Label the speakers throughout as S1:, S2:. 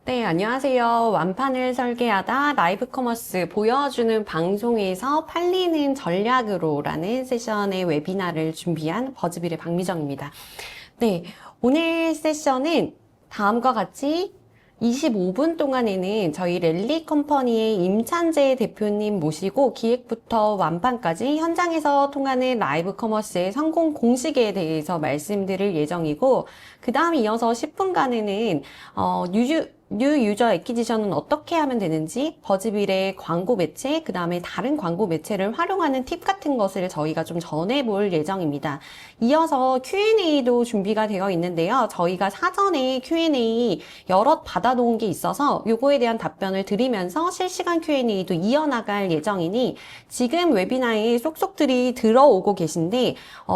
S1: 네, 안녕하세요. 완판을 설계하다 라이브 커머스 보여주는 방송에서 팔리는 전략으로라는 세션의 웨비나를 준비한 버즈빌의 박미정입니다. 네, 오늘 세션은 다음과 같이 25분 동안에는 저희 랠리 컴퍼니의 임찬재 대표님 모시고 기획부터 완판까지 현장에서 통하는 라이브 커머스의 성공 공식에 대해서 말씀드릴 예정이고, 그 다음 이어서 10분간에는 뉴 유저 애퀴지션은 어떻게 하면 되는지, 버즈빌의 광고 매체, 그 다음에 다른 광고 매체를 활용하는 팁 같은 것을 저희가 좀 전해볼 예정입니다. 이어서 Q&A도 준비가 되어 있는데요. 저희가 사전에 Q&A 여럿 받아놓은 게 있어서 요거에 대한 답변을 드리면서 실시간 Q&A도 이어나갈 예정이니 지금 웨비나에 쏙쏙들이 들어오고 계신데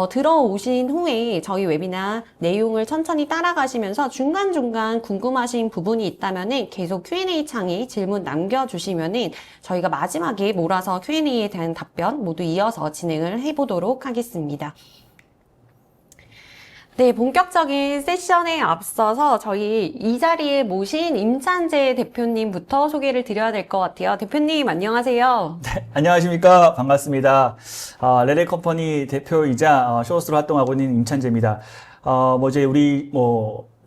S1: 들어오신 후에 저희 웨비나 내용을 천천히 따라가시면서 중간중간 궁금하신 부분이 있다면은 계속 Q&A 창에 질문 남겨주시면은 저희가 마지막에 몰아서 Q&A에 대한 답변 모두 이어서 진행을 해보도록 하겠습니다. 네, 본격적인 세션에 앞서서 저희 이 자리에 모신 임찬재 대표님부터 소개를 드려야 될 것 같아요. 대표님, 안녕하세요.
S2: 네, 안녕하십니까. 반갑습니다. 렐레 컴퍼니 대표이자 쇼호스트로 활동하고 있는 임찬재입니다. 이제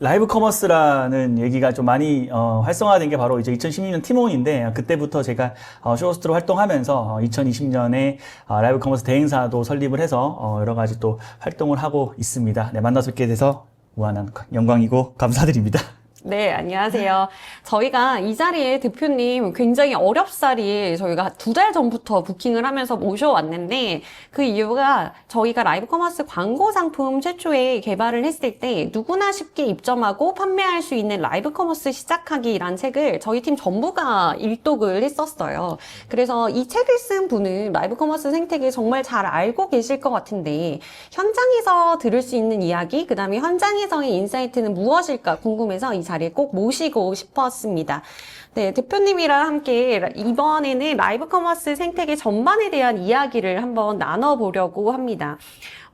S2: 라이브 커머스라는 얘기가 좀 많이 활성화된 게 바로 이제 2016년 팀원인데, 그때부터 제가 쇼호스트로 활동하면서 2020년에 라이브 커머스 대행사도 설립을 해서 여러 가지 또 활동을 하고 있습니다. 네, 만나서 뵙게 돼서 무한한 영광이고 감사드립니다.
S1: 네, 안녕하세요. 저희가 이 자리에 대표님 굉장히 어렵사리 저희가 2달 전부터 부킹을 하면서 모셔왔는데 그 이유가 저희가 라이브 커머스 광고 상품 최초에 개발을 했을 때 누구나 쉽게 입점하고 판매할 수 있는 라이브 커머스 시작하기라는 책을 저희 팀 전부가 일독을 했었어요. 그래서 이 책을 쓴 분은 라이브 커머스 생태계 정말 잘 알고 계실 것 같은데 현장에서 들을 수 있는 이야기, 그 다음에 현장에서의 인사이트는 무엇일까 궁금해서 이 자리에 꼭 모시고 싶었습니다. 네, 대표님이랑 함께 이번에는 라이브 커머스 생태계 전반에 대한 이야기를 한번 나눠보려고 합니다.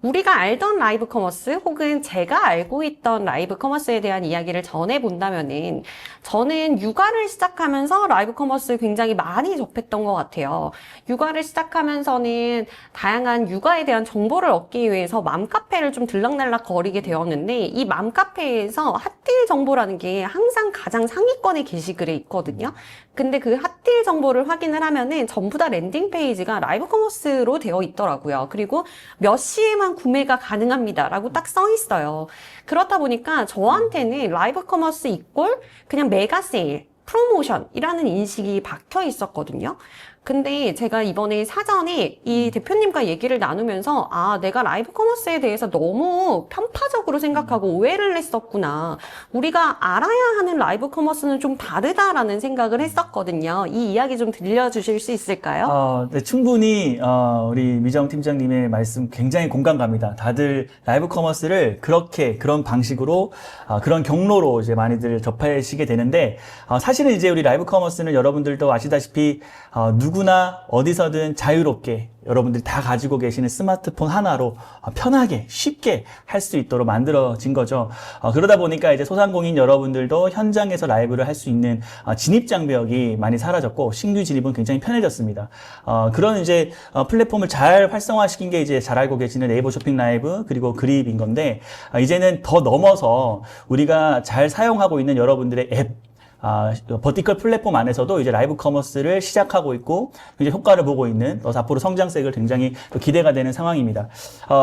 S1: 우리가 알던 라이브 커머스 혹은 제가 알고 있던 라이브 커머스에 대한 이야기를 전해본다면은 저는 육아를 시작하면서 라이브 커머스 굉장히 많이 접했던 것 같아요. 육아를 시작하면서는 다양한 육아에 대한 정보를 얻기 위해서 맘카페를 좀 들락날락 거리게 되었는데 이 맘카페에서 핫딜 정보라는 게 항상 가장 상위권의 게시글에 있거든요. 근데 그 핫딜 정보를 확인을 하면은 전부 다 랜딩 페이지가 라이브 커머스로 되어 있더라고요. 그리고 몇 시에만 구매가 가능합니다 라고 딱 써 있어요. 그렇다 보니까 저한테는 라이브 커머스 이꼴 그냥 메가 세일, 프로모션이라는 인식이 박혀 있었거든요. 근데 제가 이번에 사전에 이 대표님과 얘기를 나누면서 내가 라이브 커머스에 대해서 너무 편파적으로 생각하고 오해를 했었구나. 우리가 알아야 하는 라이브 커머스는 좀 다르다라는 생각을 했었거든요. 이 이야기 좀 들려주실 수 있을까요?
S2: 네, 충분히 우리 미정 팀장님의 말씀 굉장히 공감 갑니다. 다들 라이브 커머스를 그런 방식으로 그런 경로로 이제 많이들 접하시게 되는데 사실은 이제 우리 라이브 커머스는 여러분들도 아시다시피 누구나 어디서든 자유롭게 여러분들이 다 가지고 계시는 스마트폰 하나로 편하게 쉽게 할 수 있도록 만들어진 거죠. 그러다 보니까 이제 소상공인 여러분들도 현장에서 라이브를 할 수 있는 진입 장벽이 많이 사라졌고 신규 진입은 굉장히 편해졌습니다. 그런 이제 플랫폼을 잘 활성화시킨 게 이제 잘 알고 계시는 네이버 쇼핑 라이브 그리고 그립인 건데 이제는 더 넘어서 우리가 잘 사용하고 있는 여러분들의 앱 버티컬 플랫폼 안에서도 이제 라이브 커머스를 시작하고 있고 이제 효과를 보고 있는 앞으로 성장세가 굉장히 또 기대가 되는 상황입니다.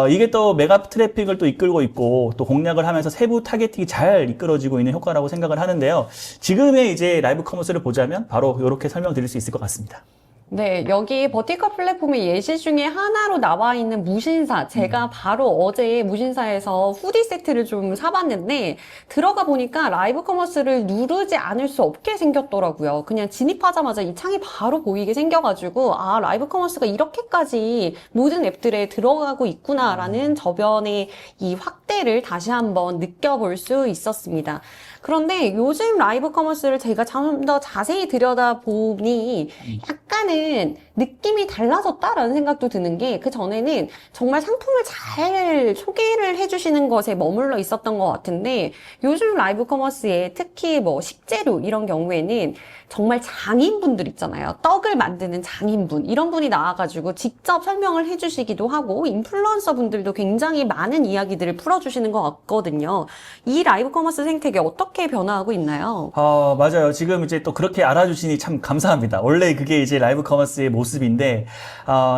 S2: 이게 또 메가 트래픽을 또 이끌고 있고 또 공략을 하면서 세부 타겟팅이 잘 이끌어지고 있는 효과라고 생각을 하는데요. 지금의 이제 라이브 커머스를 보자면 바로 이렇게 설명드릴 수 있을 것 같습니다.
S1: 네, 여기 버티컬 플랫폼의 예시 중에 하나로 나와 있는 무신사. 제가 바로 어제 무신사에서 후디 세트를 좀 사봤는데 들어가 보니까 라이브 커머스를 누르지 않을 수 없게 생겼더라고요. 그냥 진입하자마자 이 창이 바로 보이게 생겨가지고 라이브 커머스가 이렇게까지 모든 앱들에 들어가고 있구나라는 저변의 이 확대를 다시 한번 느껴볼 수 있었습니다. 그런데 요즘 라이브 커머스를 제가 좀 더 자세히 들여다보니 약간은 조금은 느낌이 달라졌다라는 생각도 드는 게, 그 전에는 정말 상품을 잘 소개를 해주시는 것에 머물러 있었던 것 같은데, 요즘 라이브 커머스에 특히 뭐 식재료 이런 경우에는 정말 장인분들 있잖아요. 떡을 만드는 장인분, 이런 분이 나와가지고 직접 설명을 해주시기도 하고, 인플루언서 분들도 굉장히 많은 이야기들을 풀어주시는 것 같거든요. 이 라이브 커머스 생태계 어떻게 변화하고 있나요?
S2: 맞아요. 지금 이제 또 그렇게 알아주시니 참 감사합니다. 원래 그게 이제 라이브 커머스의 모습인데,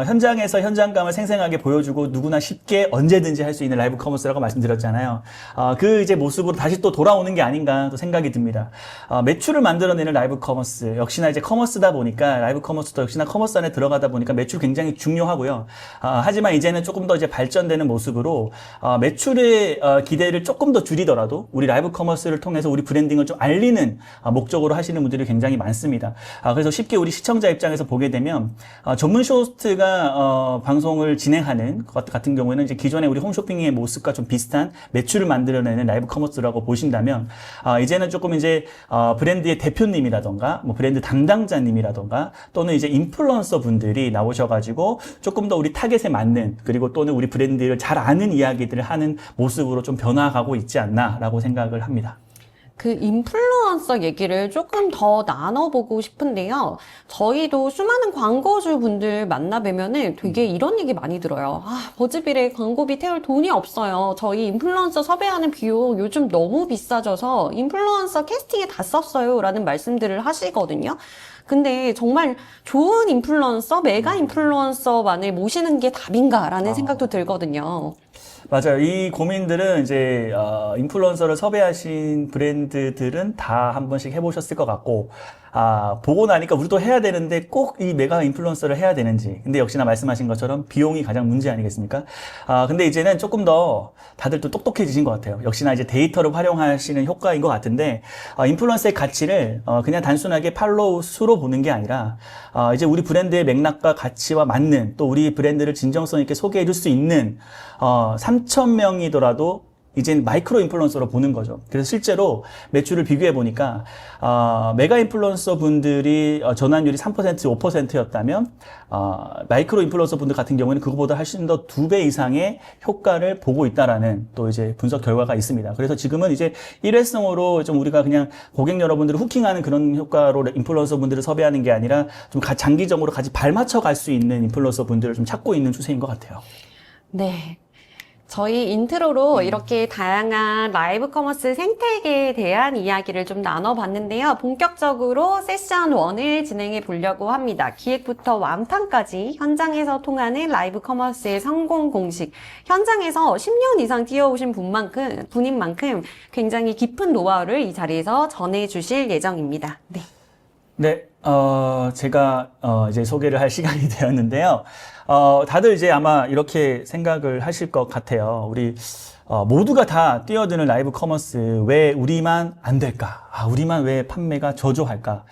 S2: 현장에서 현장감을 생생하게 보여주고 누구나 쉽게 언제든지 할 수 있는 라이브 커머스라고 말씀드렸잖아요. 그 이제 모습으로 다시 또 돌아오는 게 아닌가 또 생각이 듭니다. 매출을 만들어내는 라이브 커머스. 역시나 이제 커머스다 보니까, 라이브 커머스도 역시나 커머스 안에 들어가다 보니까 매출 굉장히 중요하고요. 하지만 이제는 조금 더 이제 발전되는 모습으로, 매출의 기대를 조금 더 줄이더라도 우리 라이브 커머스를 통해서 우리 브랜딩을 좀 알리는 목적으로 하시는 분들이 굉장히 많습니다. 그래서 쉽게 우리 시청자 입장에서 보게 되면, 전문 쇼호스트가 방송을 진행하는 것 같은 경우에는 이제 기존의 우리 홈쇼핑의 모습과 좀 비슷한 매출을 만들어내는 라이브 커머스라고 보신다면, 이제는 조금 이제 브랜드의 대표님이라던가 뭐 브랜드 담당자님이라던가 또는 이제 인플루언서 분들이 나오셔가지고 조금 더 우리 타겟에 맞는, 그리고 또는 우리 브랜드를 잘 아는 이야기들을 하는 모습으로 좀 변화가고 있지 않나라고 생각을 합니다.
S1: 그 인플루언서 얘기를 조금 더 나눠보고 싶은데요. 저희도 수많은 광고주 분들 만나뵈면은 되게 이런 얘기 많이 들어요. 버즈빌에 광고비 태울 돈이 없어요. 저희 인플루언서 섭외하는 비용 요즘 너무 비싸져서 인플루언서 캐스팅에 다 썼어요. 라는 말씀들을 하시거든요. 근데 정말 좋은 인플루언서, 메가 인플루언서만을 모시는 게 답인가라는 생각도 들거든요.
S2: 맞아요. 이 고민들은 이제 인플루언서를 섭외하신 브랜드들은 다 한 번씩 해보셨을 것 같고, 보고 나니까 우리도 해야 되는데 꼭 이 메가 인플루언서를 해야 되는지. 근데 역시나 말씀하신 것처럼 비용이 가장 문제 아니겠습니까? 근데 이제는 조금 더 다들 또 똑똑해지신 것 같아요. 역시나 이제 데이터를 활용하시는 효과인 것 같은데, 인플루언서의 가치를 그냥 단순하게 팔로우 수로 보는 게 아니라, 이제 우리 브랜드의 맥락과 가치와 맞는, 또 우리 브랜드를 진정성 있게 소개해 줄 수 있는 3,000명이더라도 이젠 마이크로 인플루언서로 보는 거죠. 그래서 실제로 매출을 비교해 보니까 메가 인플루언서 분들이 전환율이 3%, 5%였다면 마이크로 인플루언서 분들 같은 경우에는 그거보다 훨씬 더 2배 이상의 효과를 보고 있다라는 또 이제 분석 결과가 있습니다. 그래서 지금은 이제 일회성으로 좀 우리가 그냥 고객 여러분들을 후킹하는 그런 효과로 인플루언서 분들을 섭외하는 게 아니라 좀 장기적으로 같이 발맞춰 갈 수 있는 인플루언서 분들을 좀 찾고 있는 추세인 것 같아요.
S1: 네. 저희 인트로로 이렇게 다양한 라이브 커머스 생태계에 대한 이야기를 좀 나눠봤는데요. 본격적으로 세션 1을 진행해 보려고 합니다. 기획부터 완판까지 현장에서 통하는 라이브 커머스의 성공 공식. 현장에서 10년 이상 뛰어오신 분인 만큼 굉장히 깊은 노하우를 이 자리에서 전해주실 예정입니다. 네.
S2: 네, 제가 이제 소개를 할 시간이 되었는데요. 다들 이제 아마 이렇게 생각을 하실 것 같아요. 우리 모두가 다 뛰어드는 라이브 커머스, 왜 우리만 안 될까? 우리만 왜 판매가 저조할까?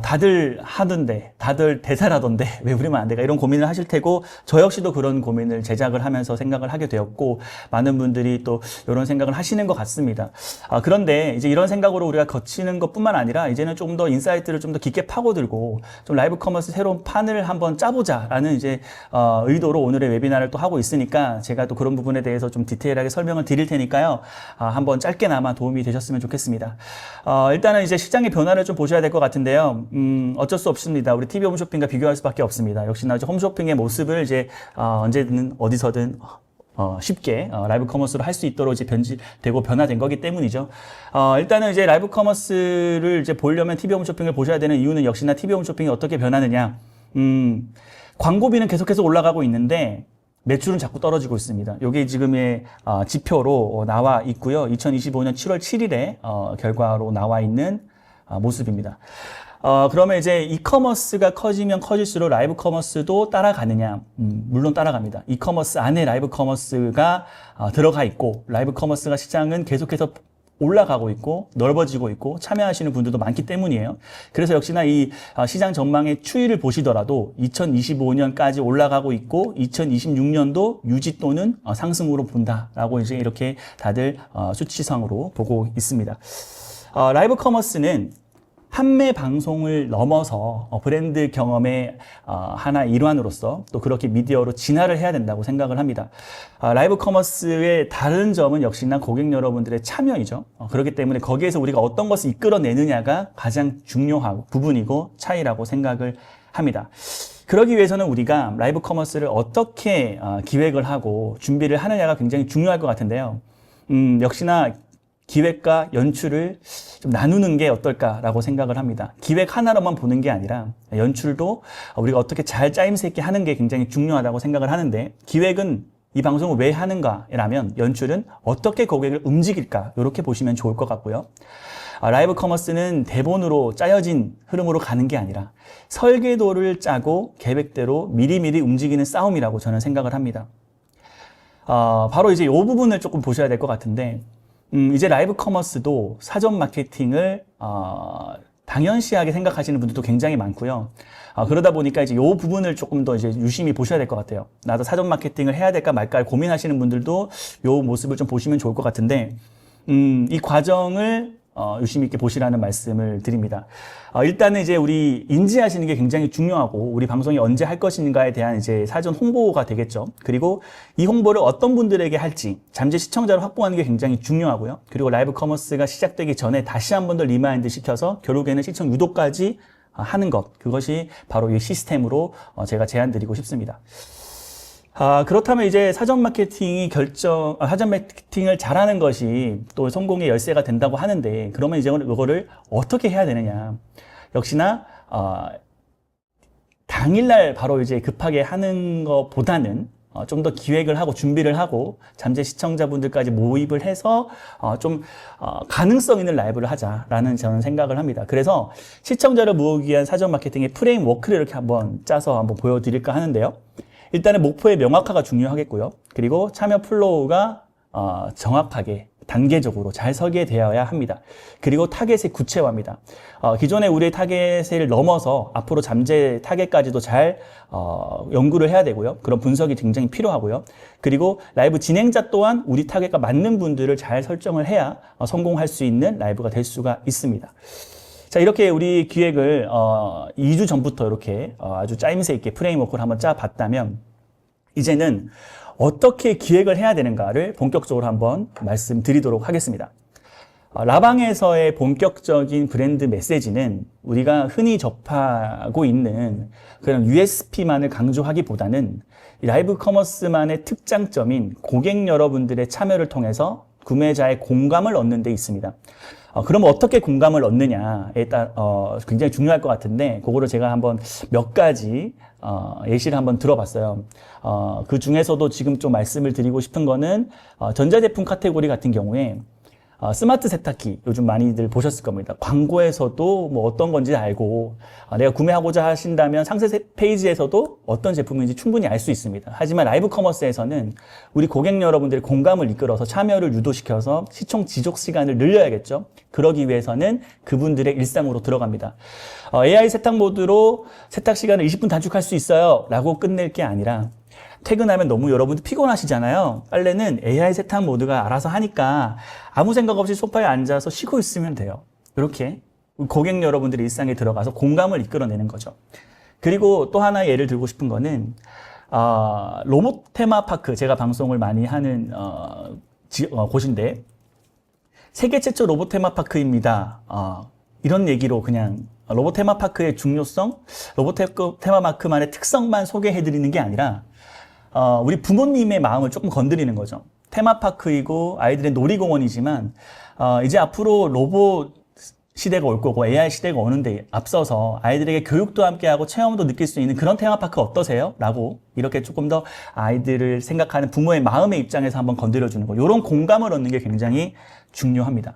S2: 다들 하던데, 다들 대단하던데, 왜 우리만 안 될까? 이런 고민을 하실 테고, 저 역시도 그런 고민을 제작을 하면서 생각을 하게 되었고, 많은 분들이 또 이런 생각을 하시는 것 같습니다. 그런데 이제 이런 생각으로 우리가 거치는 것 뿐만 아니라, 이제는 좀 더 인사이트를 좀 더 깊게 파고들고, 좀 라이브 커머스 새로운 판을 한번 짜보자라는 이제, 의도로 오늘의 웨비나를 또 하고 있으니까, 제가 또 그런 부분에 대해서 좀 디테일하게 설명을 드릴 테니까요. 한번 짧게나마 도움이 되셨으면 좋겠습니다. 일단은 이제 시장의 변화를 좀 보셔야 될 것 같은데요. 어쩔 수 없습니다. 우리 TV 홈쇼핑과 비교할 수밖에 없습니다. 역시나 이제 홈쇼핑의 모습을 이제 언제든 어디서든 쉽게 라이브 커머스로 할 수 있도록 이제 변질되고 변화된 거기 때문이죠. 일단은 이제 라이브 커머스를 이제 보려면 TV 홈쇼핑을 보셔야 되는 이유는 역시나 TV 홈쇼핑이 어떻게 변하느냐. 광고비는 계속해서 올라가고 있는데 매출은 자꾸 떨어지고 있습니다. 이게 지금의 지표로 나와 있고요. 2025년 7월 7일에 결과로 나와 있는 모습입니다. 그러면 이제 이커머스가 커지면 커질수록 라이브 커머스도 따라가느냐? 물론 따라갑니다. 이커머스 안에 라이브 커머스가 들어가 있고, 라이브 커머스가 시장은 계속해서 올라가고 있고 넓어지고 있고 참여하시는 분들도 많기 때문이에요. 그래서 역시나 이 시장 전망의 추이를 보시더라도 2025년까지 올라가고 있고 2026년도 유지 또는 상승으로 본다라고 이제 이렇게 다들 수치상으로 보고 있습니다. 라이브 커머스는 판매 방송을 넘어서 브랜드 경험의 하나 일환으로서 또 그렇게 미디어로 진화를 해야 된다고 생각을 합니다. 라이브 커머스의 다른 점은 역시나 고객 여러분들의 참여이죠. 그렇기 때문에 거기에서 우리가 어떤 것을 이끌어내느냐가 가장 중요한 부분이고 차이라고 생각을 합니다. 그러기 위해서는 우리가 라이브 커머스를 어떻게 기획을 하고 준비를 하느냐가 굉장히 중요할 것 같은데요. 역시나 기획과 연출을 좀 나누는 게 어떨까라고 생각을 합니다. 기획 하나로만 보는 게 아니라 연출도 우리가 어떻게 잘 짜임새 있게 하는 게 굉장히 중요하다고 생각을 하는데, 기획은 이 방송을 왜 하는가라면 연출은 어떻게 고객을 움직일까, 이렇게 보시면 좋을 것 같고요. 라이브 커머스는 대본으로 짜여진 흐름으로 가는 게 아니라 설계도를 짜고 계획대로 미리미리 움직이는 싸움이라고 저는 생각을 합니다. 바로 이제 이 부분을 조금 보셔야 될 것 같은데, 이제 라이브 커머스도 사전 마케팅을 당연시하게 생각하시는 분들도 굉장히 많고요. 그러다 보니까 이제 이 부분을 조금 더 이제 유심히 보셔야 될 것 같아요. 나도 사전 마케팅을 해야 될까 말까 고민하시는 분들도 이 모습을 좀 보시면 좋을 것 같은데, 이 과정을 유심히 있게 보시라는 말씀을 드립니다. 일단은 이제 우리 인지하시는 게 굉장히 중요하고, 우리 방송이 언제 할 것인가에 대한 이제 사전 홍보가 되겠죠. 그리고 이 홍보를 어떤 분들에게 할지 잠재 시청자를 확보하는 게 굉장히 중요하고요. 그리고 라이브 커머스가 시작되기 전에 다시 한 번 더 리마인드 시켜서 결국에는 시청 유도까지 하는 것, 그것이 바로 이 시스템으로 제가 제안 드리고 싶습니다. 그렇다면 이제 사전 마케팅을 잘하는 것이 또 성공의 열쇠가 된다고 하는데, 그러면 이제 이거를 어떻게 해야 되느냐. 역시나, 당일날 바로 이제 급하게 하는 것보다는 좀 더 기획을 하고 준비를 하고 잠재 시청자분들까지 모입을 해서 가능성 있는 라이브를 하자라는 저는 생각을 합니다. 그래서 시청자를 모으기 위한 사전 마케팅의 프레임워크를 이렇게 한번 짜서 한번 보여드릴까 하는데요. 일단은 목표의 명확화가 중요하겠고요. 그리고 참여 플로우가 정확하게 단계적으로 잘 설계되어야 합니다. 그리고 타겟의 구체화입니다. 기존의 우리의 타겟을 넘어서 앞으로 잠재 타겟까지도 잘 연구를 해야 되고요. 그런 분석이 굉장히 필요하고요. 그리고 라이브 진행자 또한 우리 타겟과 맞는 분들을 잘 설정을 해야 성공할 수 있는 라이브가 될 수가 있습니다. 자, 이렇게 우리 기획을 2주 전부터 이렇게 아주 짜임새 있게 프레임워크를 한번 짜봤다면, 이제는 어떻게 기획을 해야 되는가를 본격적으로 한번 말씀드리도록 하겠습니다. 라방에서의 본격적인 브랜드 메시지는 우리가 흔히 접하고 있는 그런 USP만을 강조하기보다는 라이브 커머스만의 특장점인 고객 여러분들의 참여를 통해서 구매자의 공감을 얻는 데 있습니다. 그럼 어떻게 공감을 얻느냐에 따라 굉장히 중요할 것 같은데, 그거를 제가 한번 몇 가지 예시를 한번 들어봤어요. 그 중에서도 지금 좀 말씀을 드리고 싶은 거는 전자제품 카테고리 같은 경우에 스마트 세탁기 요즘 많이들 보셨을 겁니다. 광고에서도 뭐 어떤 건지 알고 내가 구매하고자 하신다면 상세 페이지에서도 어떤 제품인지 충분히 알 수 있습니다. 하지만 라이브 커머스에서는 우리 고객 여러분들의 공감을 이끌어서 참여를 유도시켜서 시청 지속 시간을 늘려야겠죠. 그러기 위해서는 그분들의 일상으로 들어갑니다. AI 세탁 모드로 세탁 시간을 20분 단축할 수 있어요 라고 끝낼 게 아니라, 퇴근하면 너무 여러분들 피곤하시잖아요. 빨래는 AI 세탁 모드가 알아서 하니까 아무 생각 없이 소파에 앉아서 쉬고 있으면 돼요. 이렇게 고객 여러분들의 일상에 들어가서 공감을 이끌어내는 거죠. 그리고 또 하나의 예를 들고 싶은 거는 로봇 테마파크, 제가 방송을 많이 하는 곳인데, 세계 최초 로봇 테마파크입니다. 이런 얘기로 그냥 로봇 테마파크의 중요성, 로봇 테마파크만의 특성만 소개해드리는 게 아니라 우리 부모님의 마음을 조금 건드리는 거죠. 테마파크이고 아이들의 놀이공원이지만 이제 앞으로 로봇 시대가 올 거고 AI 시대가 오는데 앞서서 아이들에게 교육도 함께하고 체험도 느낄 수 있는 그런 테마파크 어떠세요? 라고 이렇게 조금 더 아이들을 생각하는 부모의 마음의 입장에서 한번 건드려주는 거, 이런 공감을 얻는 게 굉장히 중요합니다.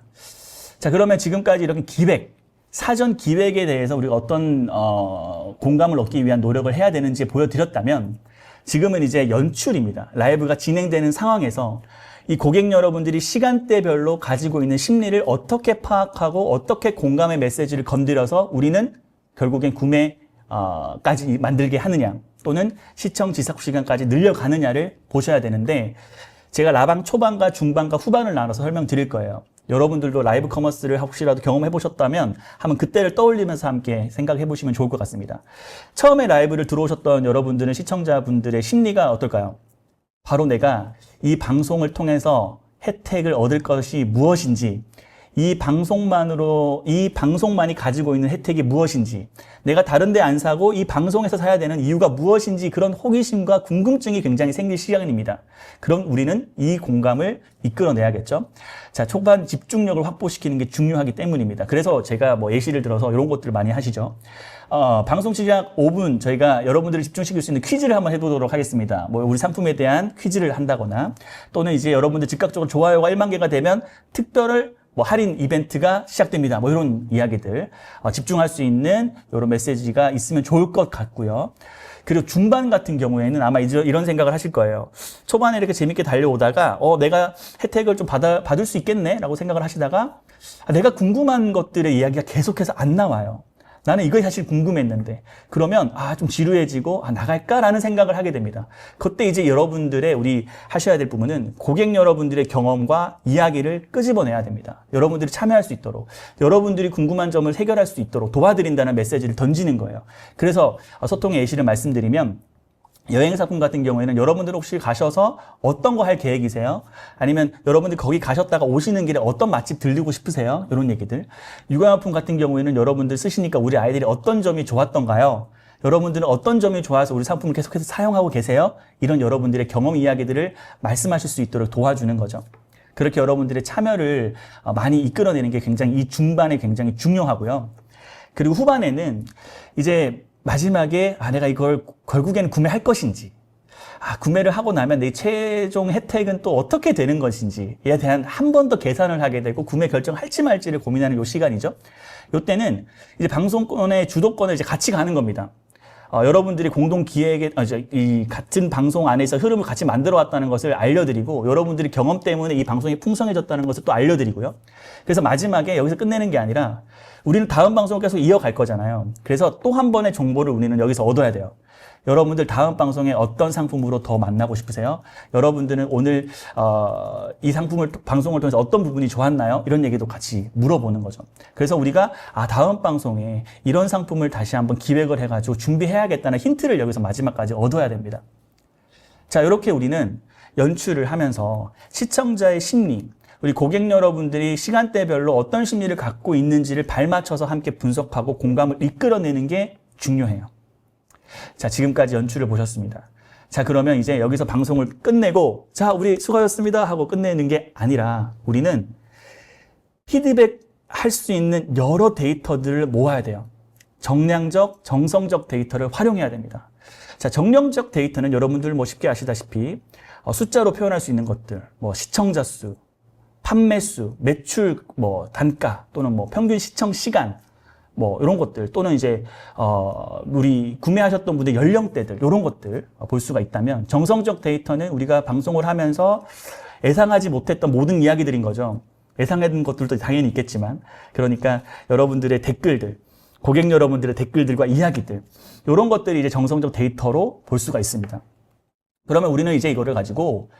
S2: 자, 그러면 지금까지 이렇게 사전 기획에 대해서 우리가 어떤 공감을 얻기 위한 노력을 해야 되는지 보여드렸다면, 지금은 이제 연출입니다. 라이브가 진행되는 상황에서 이 고객 여러분들이 시간대별로 가지고 있는 심리를 어떻게 파악하고 어떻게 공감의 메시지를 건드려서 우리는 결국엔 구매까지 만들게 하느냐, 또는 시청 지속 시간까지 늘려가느냐를 보셔야 되는데, 제가 라방 초반과 중반과 후반을 나눠서 설명드릴 거예요. 여러분들도 라이브 커머스를 혹시라도 경험해 보셨다면 한번 그때를 떠올리면서 함께 생각해 보시면 좋을 것 같습니다. 처음에 라이브를 들어오셨던 여러분들은 시청자분들의 심리가 어떨까요? 바로 내가 이 방송을 통해서 혜택을 얻을 것이 무엇인지, 이 방송만이 가지고 있는 혜택이 무엇인지, 내가 다른 데 안 사고 이 방송에서 사야 되는 이유가 무엇인지 그런 호기심과 궁금증이 굉장히 생길 시간입니다. 그럼 우리는 이 공감을 이끌어내야겠죠. 자, 초반 집중력을 확보시키는 게 중요하기 때문입니다. 그래서 제가 뭐 예시를 들어서 이런 것들을 많이 하시죠. 방송 시작 5분 저희가 여러분들을 집중시킬 수 있는 퀴즈를 한번 해보도록 하겠습니다. 뭐 우리 상품에 대한 퀴즈를 한다거나, 또는 이제 여러분들 즉각적으로 좋아요가 1만 개가 되면 특별을 뭐 할인 이벤트가 시작됩니다. 뭐 이런 이야기들 집중할 수 있는 이런 메시지가 있으면 좋을 것 같고요. 그리고 중반 같은 경우에는 아마 이런 생각을 하실 거예요. 초반에 이렇게 재밌게 달려오다가 내가 혜택을 좀 받을 수 있겠네 라고 생각을 하시다가 내가 궁금한 것들의 이야기가 계속해서 안 나와요. 나는 이거 사실 궁금했는데, 그러면 좀 지루해지고 나갈까라는 생각을 하게 됩니다. 그때 이제 여러분들의 우리 하셔야 될 부분은 고객 여러분들의 경험과 이야기를 끄집어내야 됩니다. 여러분들이 참여할 수 있도록, 여러분들이 궁금한 점을 해결할 수 있도록 도와드린다는 메시지를 던지는 거예요. 그래서 소통의 예시를 말씀드리면, 여행 상품 같은 경우에는 여러분들 혹시 가셔서 어떤 거 할 계획이세요? 아니면 여러분들 거기 가셨다가 오시는 길에 어떤 맛집 들리고 싶으세요? 이런 얘기들. 육아용품 같은 경우에는 여러분들 쓰시니까 우리 아이들이 어떤 점이 좋았던가요? 여러분들은 어떤 점이 좋아서 우리 상품을 계속해서 사용하고 계세요? 이런 여러분들의 경험 이야기들을 말씀하실 수 있도록 도와주는 거죠. 그렇게 여러분들의 참여를 많이 이끌어내는 게 굉장히 이 중반에 굉장히 중요하고요. 그리고 후반에는 이제 마지막에 내가 이걸 결국에는 구매할 것인지, 구매를 하고 나면 내 최종 혜택은 또 어떻게 되는 것인지에 대한 한 번 더 계산을 하게 되고 구매 결정할지 말지를 고민하는 요 시간이죠. 요때는 이제 방송권의 주도권을 이제 같이 가는 겁니다. 여러분들이 공동 기획에 이 같은 방송 안에서 흐름을 같이 만들어 왔다는 것을 알려드리고, 여러분들이 경험 때문에 이 방송이 풍성해졌다는 것을 또 알려드리고요. 그래서 마지막에 여기서 끝내는 게 아니라 우리는 다음 방송을 계속 이어갈 거잖아요. 그래서 또 한 번의 정보를 우리는 여기서 얻어야 돼요. 여러분들 다음 방송에 어떤 상품으로 더 만나고 싶으세요? 여러분들은 오늘 이 방송을 통해서 어떤 부분이 좋았나요? 이런 얘기도 같이 물어보는 거죠. 그래서 우리가 다음 방송에 이런 상품을 다시 한번 기획을 해가지고 준비해야겠다는 힌트를 여기서 마지막까지 얻어야 됩니다. 자, 이렇게 우리는 연출을 하면서 시청자의 심리, 우리 고객 여러분들이 시간대별로 어떤 심리를 갖고 있는지를 발맞춰서 함께 분석하고 공감을 이끌어내는 게 중요해요. 자, 지금까지 연출을 보셨습니다. 자, 그러면 이제 여기서 방송을 끝내고, 자, 우리 수고하셨습니다 하고 끝내는 게 아니라 우리는 피드백 할 수 있는 여러 데이터들을 모아야 돼요. 정량적, 정성적 데이터를 활용해야 됩니다. 자, 정량적 데이터는 여러분들 쉽게 아시다시피 숫자로 표현할 수 있는 것들, 시청자 수, 판매 수, 매출, 단가, 또는 평균 시청 시간, 이런 것들, 또는 이제, 우리 구매하셨던 분의 연령대들, 이런 것들 볼 수가 있다면, 정성적 데이터는 우리가 방송을 하면서 예상하지 못했던 모든 이야기들인 거죠. 예상했던 것들도 당연히 있겠지만, 그러니까 여러분들의 댓글들, 고객 여러분들의 댓글들과 이야기들, 이런 것들이 이제 정성적 데이터로 볼 수가 있습니다. 그러면 우리는 이제 이거를 가지고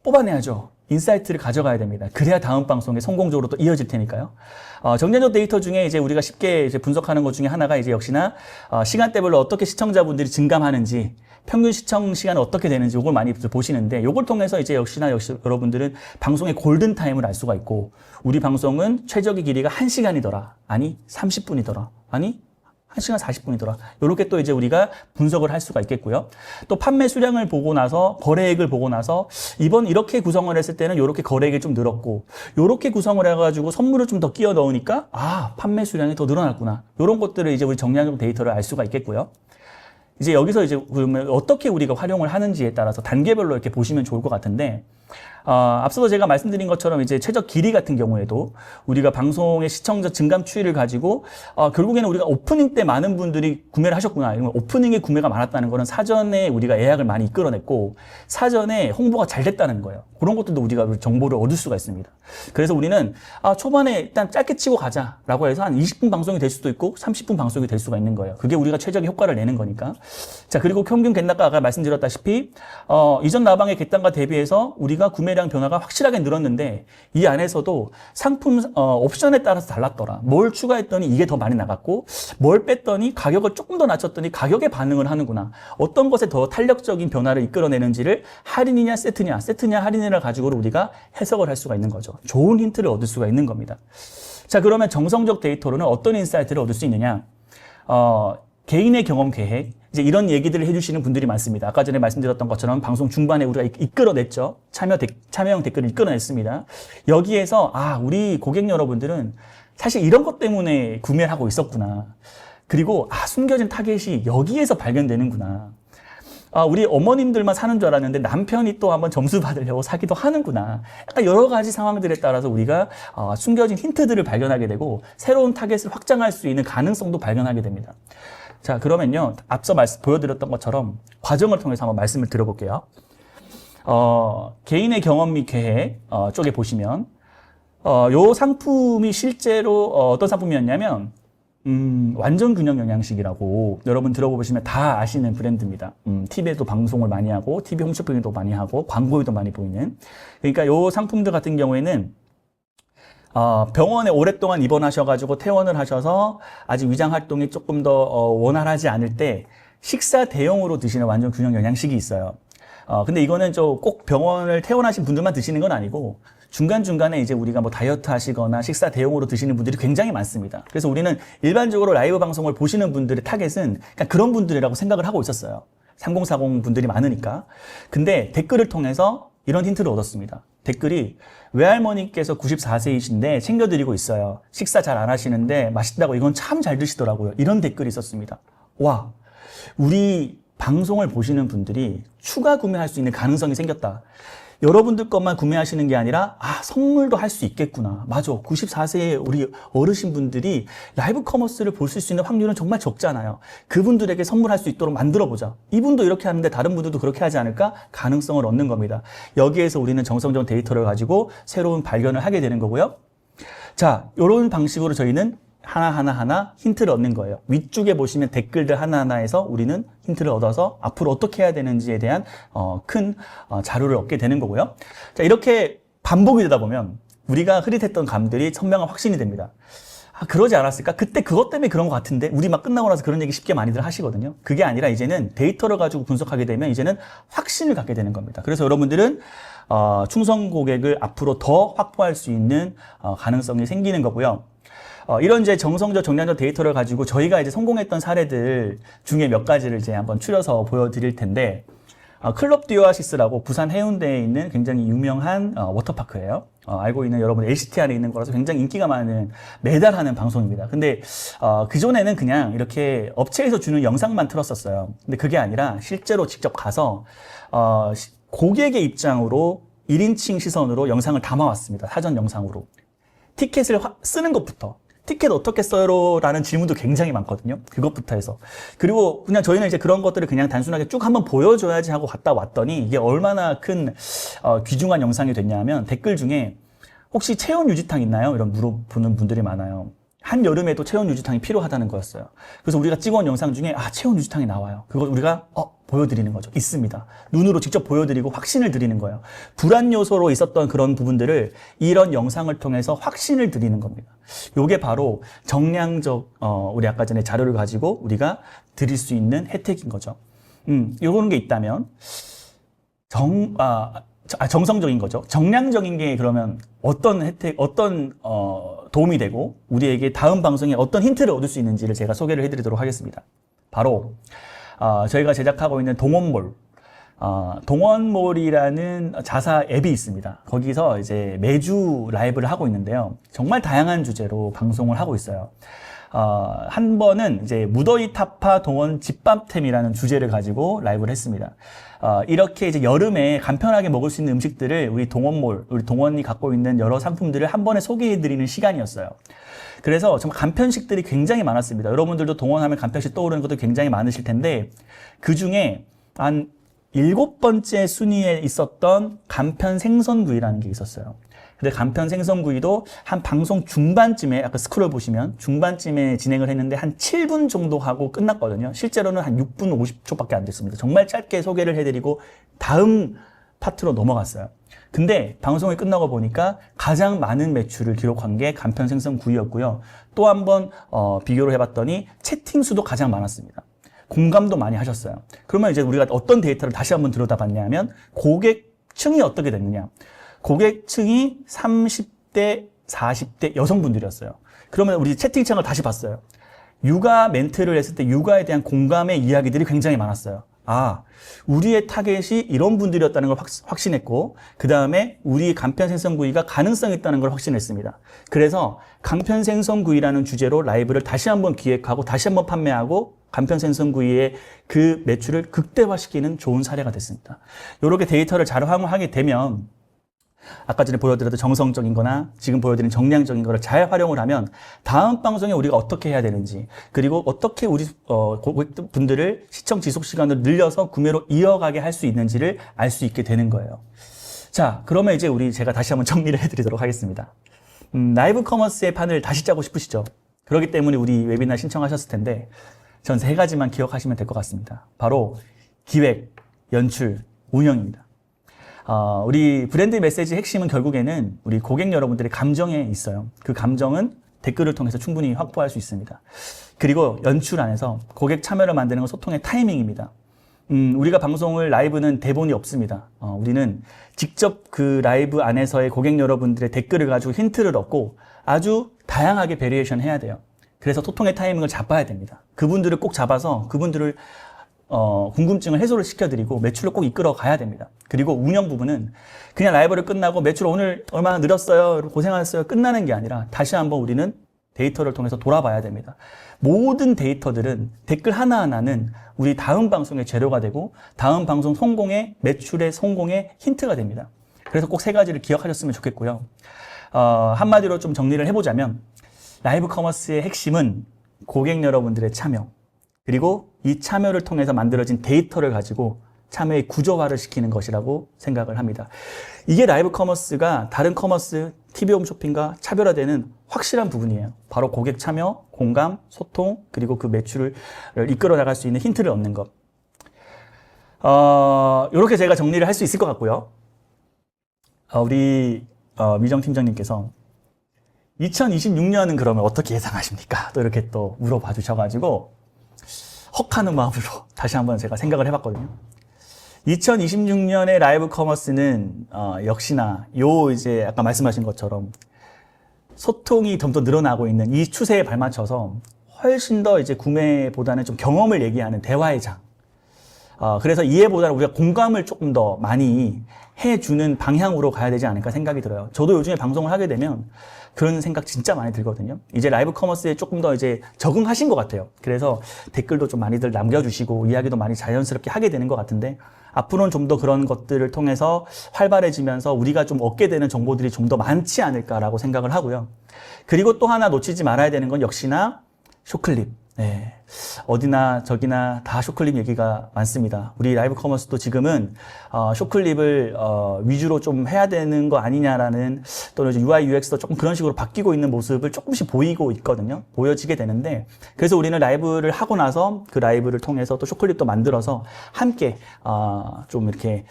S2: 뽑아내야죠. 인사이트를 가져가야 됩니다. 그래야 다음 방송에 성공적으로 또 이어질 테니까요. 정량적 데이터 중에 이제 우리가 쉽게 이제 분석하는 것 중에 하나가 이제 역시나 시간대별로 어떻게 시청자분들이 증감하는지, 평균 시청 시간은 어떻게 되는지 이걸 많이 보시는데, 이걸 통해서 이제 역시 여러분들은 방송의 골든 타임을 알 수가 있고, 우리 방송은 최적의 길이가 1시간이더라. 아니 30분이더라. 아니 1시간 40분이더라. 이렇게 또 이제 우리가 분석을 할 수가 있겠고요. 또 판매 수량을 보고 나서, 거래액을 보고 나서, 이번 이렇게 구성을 했을 때는 이렇게 거래액이 좀 늘었고, 이렇게 구성을 해가지고 선물을 좀 더 끼워 넣으니까, 판매 수량이 더 늘어났구나. 이런 것들을 이제 우리 정량적 데이터를 알 수가 있겠고요. 이제 여기서 이제 그러면 어떻게 우리가 활용을 하는지에 따라서 단계별로 이렇게 보시면 좋을 것 같은데, 앞서도 제가 말씀드린 것처럼 이제 최적 길이 같은 경우에도 우리가 방송의 시청자 증감 추이를 가지고 결국에는 우리가 오프닝 때 많은 분들이 구매를 하셨구나. 이러면 오프닝에 구매가 많았다는 거는 사전에 우리가 예약을 많이 이끌어냈고 사전에 홍보가 잘 됐다는 거예요. 그런 것들도 우리가 정보를 얻을 수가 있습니다. 그래서 우리는 초반에 일단 짧게 치고 가자라고 해서 한 20분 방송이 될 수도 있고 30분 방송이 될 수가 있는 거예요. 그게 우리가 최적의 효과를 내는 거니까. 자, 그리고 평균 객단가 아까 말씀드렸다시피 이전 나방의 객단가 대비해서 우리가 추가 구매량 변화가 확실하게 늘었는데 이 안에서도 상품 옵션에 따라서 달랐더라. 뭘 추가했더니 이게 더 많이 나갔고 뭘 뺐더니 가격을 조금 더 낮췄더니 가격에 반응을 하는구나. 어떤 것에 더 탄력적인 변화를 이끌어내는지를 할인이냐 세트냐 할인이냐 가지고 우리가 해석을 할 수가 있는 거죠. 좋은 힌트를 얻을 수가 있는 겁니다. 자, 그러면 정성적 데이터로는 어떤 인사이트를 얻을 수 있느냐? 개인의 경험 계획, 이제 이런 얘기들을 해주시는 분들이 많습니다. 아까 전에 말씀드렸던 것처럼 방송 중반에 우리가 이끌어냈죠. 참여형 댓글을 이끌어냈습니다. 여기에서, 우리 고객 여러분들은 사실 이런 것 때문에 구매를 하고 있었구나. 그리고, 숨겨진 타겟이 여기에서 발견되는구나. 우리 어머님들만 사는 줄 알았는데 남편이 또 한번 점수 받으려고 사기도 하는구나. 약간 여러 가지 상황들에 따라서 우리가 숨겨진 힌트들을 발견하게 되고 새로운 타겟을 확장할 수 있는 가능성도 발견하게 됩니다. 자, 그러면요. 앞서 보여드렸던 것처럼 과정을 통해서 한번 말씀을 드려볼게요. 개인의 경험 및 계획 쪽에 보시면 요 상품이 실제로 어떤 상품이었냐면 완전 균형 영양식이라고 여러분 들어보시면 다 아시는 브랜드입니다. TV에도 방송을 많이 하고 TV 홈쇼핑에도 많이 하고 광고에도 많이 보이는. 그러니까 요 상품들 같은 경우에는 병원에 오랫동안 입원하셔가지고 퇴원을 하셔서 아직 위장 활동이 조금 더 원활하지 않을 때 식사 대용으로 드시는 완전 균형 영양식이 있어요. 근데 이거는 꼭 병원을 퇴원하신 분들만 드시는 건 아니고 중간중간에 이제 우리가 뭐 다이어트 하시거나 식사 대용으로 드시는 분들이 굉장히 많습니다. 그래서 우리는 일반적으로 라이브 방송을 보시는 분들의 타겟은 그냥 그런 분들이라고 생각을 하고 있었어요. 3040 분들이 많으니까. 근데 댓글을 통해서 이런 힌트를 얻었습니다. 댓글이 외할머니께서 94세이신데 챙겨드리고 있어요. 식사 잘 안 하시는데 맛있다고 이건 참 잘 드시더라고요. 이런 댓글이 있었습니다. 와, 우리 방송을 보시는 분들이 추가 구매할 수 있는 가능성이 생겼다. 여러분들 것만 구매하시는 게 아니라 선물도 할 수 있겠구나. 맞아. 94세의 우리 어르신분들이 라이브 커머스를 볼 수 있는 확률은 정말 적잖아요. 그분들에게 선물할 수 있도록 만들어보자. 이분도 이렇게 하는데 다른 분들도 그렇게 하지 않을까? 가능성을 얻는 겁니다. 여기에서 우리는 정성적 데이터를 가지고 새로운 발견을 하게 되는 거고요. 자, 이런 방식으로 저희는 하나하나 힌트를 얻는 거예요. 위쪽에 보시면 댓글들 하나하나에서 우리는 힌트를 얻어서 앞으로 어떻게 해야 되는지에 대한 큰 자료를 얻게 되는 거고요. 자, 이렇게 반복이 되다 보면 우리가 흐릿했던 감들이 선명한 확신이 됩니다. 그러지 않았을까? 그때 그것 때문에 그런 것 같은데 우리 막 끝나고 나서 그런 얘기 쉽게 많이들 하시거든요. 그게 아니라 이제는 데이터를 가지고 분석하게 되면 이제는 확신을 갖게 되는 겁니다. 그래서 여러분들은 충성 고객을 앞으로 더 확보할 수 있는 가능성이 생기는 거고요. 이런 이제 정성적 정량적 데이터를 가지고 저희가 이제 성공했던 사례들 중에 몇 가지를 이제 한번 추려서 보여드릴 텐데, 클럽 디오아시스라고 부산 해운대에 있는 굉장히 유명한 워터파크예요. 알고 있는 여러분 LCT 안에 있는 거라서 굉장히 인기가 많은 매달 하는 방송입니다. 근데 그전에는 그냥 이렇게 업체에서 주는 영상만 틀었었어요. 근데 그게 아니라 실제로 직접 가서 고객의 입장으로 1인칭 시선으로 영상을 담아왔습니다. 사전 영상으로. 티켓을 쓰는 것부터. 티켓 어떻게 써요? 라는 질문도 굉장히 많거든요. 그것부터 해서. 그리고 그냥 저희는 이제 그런 것들을 그냥 단순하게 쭉 한번 보여줘야지 하고 갔다 왔더니 이게 얼마나 큰 귀중한 영상이 됐냐면 댓글 중에 혹시 체온 유지탕 있나요? 이런 물어보는 분들이 많아요. 한여름에도 체온 유지탕이 필요하다는 거였어요. 그래서 우리가 찍어온 영상 중에 체온 유지탕이 나와요. 그걸 우리가 보여드리는 거죠. 있습니다. 눈으로 직접 보여드리고 확신을 드리는 거예요. 불안 요소로 있었던 그런 부분들을 이런 영상을 통해서 확신을 드리는 겁니다. 요게 바로 정량적 우리 아까 전에 자료를 가지고 우리가 드릴 수 있는 혜택인 거죠. 요런 게 있다면 정성적인 거죠. 정량적인 게 그러면 어떤 혜택, 어떤 도움이 되고 우리에게 다음 방송에 어떤 힌트를 얻을 수 있는지를 제가 소개를 해드리도록 하겠습니다. 바로 저희가 제작하고 있는 동원몰, 동원몰이라는 자사 앱이 있습니다. 거기서 이제 매주 라이브를 하고 있는데요. 정말 다양한 주제로 방송을 하고 있어요. 한 번은 이제 무더위 타파 동원 집밥템이라는 주제를 가지고 라이브를 했습니다. 이렇게 이제 여름에 간편하게 먹을 수 있는 음식들을 우리 동원몰, 우리 동원이 갖고 있는 여러 상품들을 한 번에 소개해드리는 시간이었어요. 그래서 정말 간편식들이 굉장히 많았습니다. 여러분들도 동원하면 간편식 떠오르는 것도 굉장히 많으실 텐데 그 중에 한 7번째 순위에 있었던 간편 생선구이라는 게 있었어요. 근데 간편 생선구이도 한 방송 중반쯤에 아까 스크롤 보시면 중반쯤에 진행을 했는데 한 7분 정도 하고 끝났거든요. 실제로는 한 6분 50초밖에 안 됐습니다. 정말 짧게 소개를 해드리고 다음 파트로 넘어갔어요. 근데 방송이 끝나고 보니까 가장 많은 매출을 기록한 게 간편 생선 구이였고요. 또 한 번 비교를 해봤더니 채팅 수도 가장 많았습니다. 공감도 많이 하셨어요. 그러면 이제 우리가 어떤 데이터를 다시 한번 들여다봤냐면 고객층이 어떻게 됐느냐. 고객층이 30대, 40대 여성분들이었어요. 그러면 우리 채팅창을 다시 봤어요. 육아 멘트를 했을 때 육아에 대한 공감의 이야기들이 굉장히 많았어요. 아, 우리의 타겟이 이런 분들이었다는 걸 확신했고, 그 다음에 우리 간편생선구이가 가능성이 있다는 걸 확신했습니다. 그래서 간편생선구이라는 주제로 라이브를 다시 한번 기획하고 다시 한번 판매하고 간편생선구이의 그 매출을 극대화시키는 좋은 사례가 됐습니다. 이렇게 데이터를 잘 활용하게 되면 아까 전에 보여드렸던 정성적인 거나 지금 보여드린 정량적인 거를 잘 활용을 하면 다음 방송에 우리가 어떻게 해야 되는지, 그리고 어떻게 우리 고객분들을 시청 지속 시간을 늘려서 구매로 이어가게 할 수 있는지를 알 수 있게 되는 거예요. 자, 그러면 이제 제가 다시 한번 정리를 해드리도록 하겠습니다. 라이브 커머스의 판을 다시 짜고 싶으시죠? 그렇기 때문에 우리 웨비나 신청하셨을 텐데 전 3가지만 기억하시면 될 것 같습니다. 바로 기획, 연출, 운영입니다. 우리 브랜드 메시지의 핵심은 결국에는 우리 고객 여러분들의 감정에 있어요. 그 감정은 댓글을 통해서 충분히 확보할 수 있습니다. 그리고 연출 안에서 고객 참여를 만드는 건 소통의 타이밍입니다. 우리가 방송을 라이브는 대본이 없습니다. 우리는 직접 그 라이브 안에서의 고객 여러분들의 댓글을 가지고 힌트를 얻고 아주 다양하게 베리에이션 해야 돼요. 그래서 소통의 타이밍을 잡아야 됩니다. 그분들을 꼭 잡아서 그분들을 궁금증을 해소를 시켜드리고 매출을 꼭 이끌어 가야 됩니다. 그리고 운영 부분은 그냥 라이브를 끝나고 매출 오늘 얼마나 늘었어요, 고생하셨어요, 끝나는 게 아니라 다시 한번 우리는 데이터를 통해서 돌아봐야 됩니다. 모든 데이터들은 댓글 하나하나는 우리 다음 방송의 재료가 되고 다음 방송 성공의 매출의 성공의 힌트가 됩니다. 그래서 꼭 3가지를 기억하셨으면 좋겠고요. 한마디로 좀 정리를 해보자면 라이브 커머스의 핵심은 고객 여러분들의 참여, 그리고 이 참여를 통해서 만들어진 데이터를 가지고 참여의 구조화를 시키는 것이라고 생각을 합니다. 이게 라이브 커머스가 다른 커머스, TV 홈쇼핑과 차별화되는 확실한 부분이에요. 바로 고객 참여, 공감, 소통, 그리고 그 매출을 이끌어 나갈 수 있는 힌트를 얻는 것. 이렇게 제가 정리를 할 수 있을 것 같고요. 우리 미정 팀장님께서 2026년은 그러면 어떻게 예상하십니까? 또 이렇게 또 물어봐 주셔가지고 헉하는 마음으로 다시 한번 제가 생각을 해봤거든요. 2026년의 라이브 커머스는 역시나 이제 아까 말씀하신 것처럼 소통이 좀 더 늘어나고 있는 이 추세에 발맞춰서 훨씬 더 이제 구매보다는 좀 경험을 얘기하는 대화의 장. 그래서 이해보다는 우리가 공감을 조금 더 많이 해주는 방향으로 가야 되지 않을까 생각이 들어요. 저도 요즘에 방송을 하게 되면 그런 생각 진짜 많이 들거든요. 이제 라이브 커머스에 조금 더 이제 적응하신 것 같아요. 그래서 댓글도 좀 많이들 남겨주시고 이야기도 많이 자연스럽게 하게 되는 것 같은데 앞으로는 좀 더 그런 것들을 통해서 활발해지면서 우리가 좀 얻게 되는 정보들이 좀 더 많지 않을까라고 생각을 하고요. 그리고 또 하나 놓치지 말아야 되는 건 역시나 쇼클립. 네. 어디나 저기나 다 쇼클립 얘기가 많습니다. 우리 라이브 커머스도 지금은 쇼클립을 위주로 좀 해야 되는 거 아니냐라는, 또는 UI, UX도 조금 그런 식으로 바뀌고 있는 모습을 조금씩 보이고 있거든요. 보여지게 되는데, 그래서 우리는 라이브를 하고 나서 그 라이브를 통해서 또 쇼클립도 만들어서 함께 좀 이렇게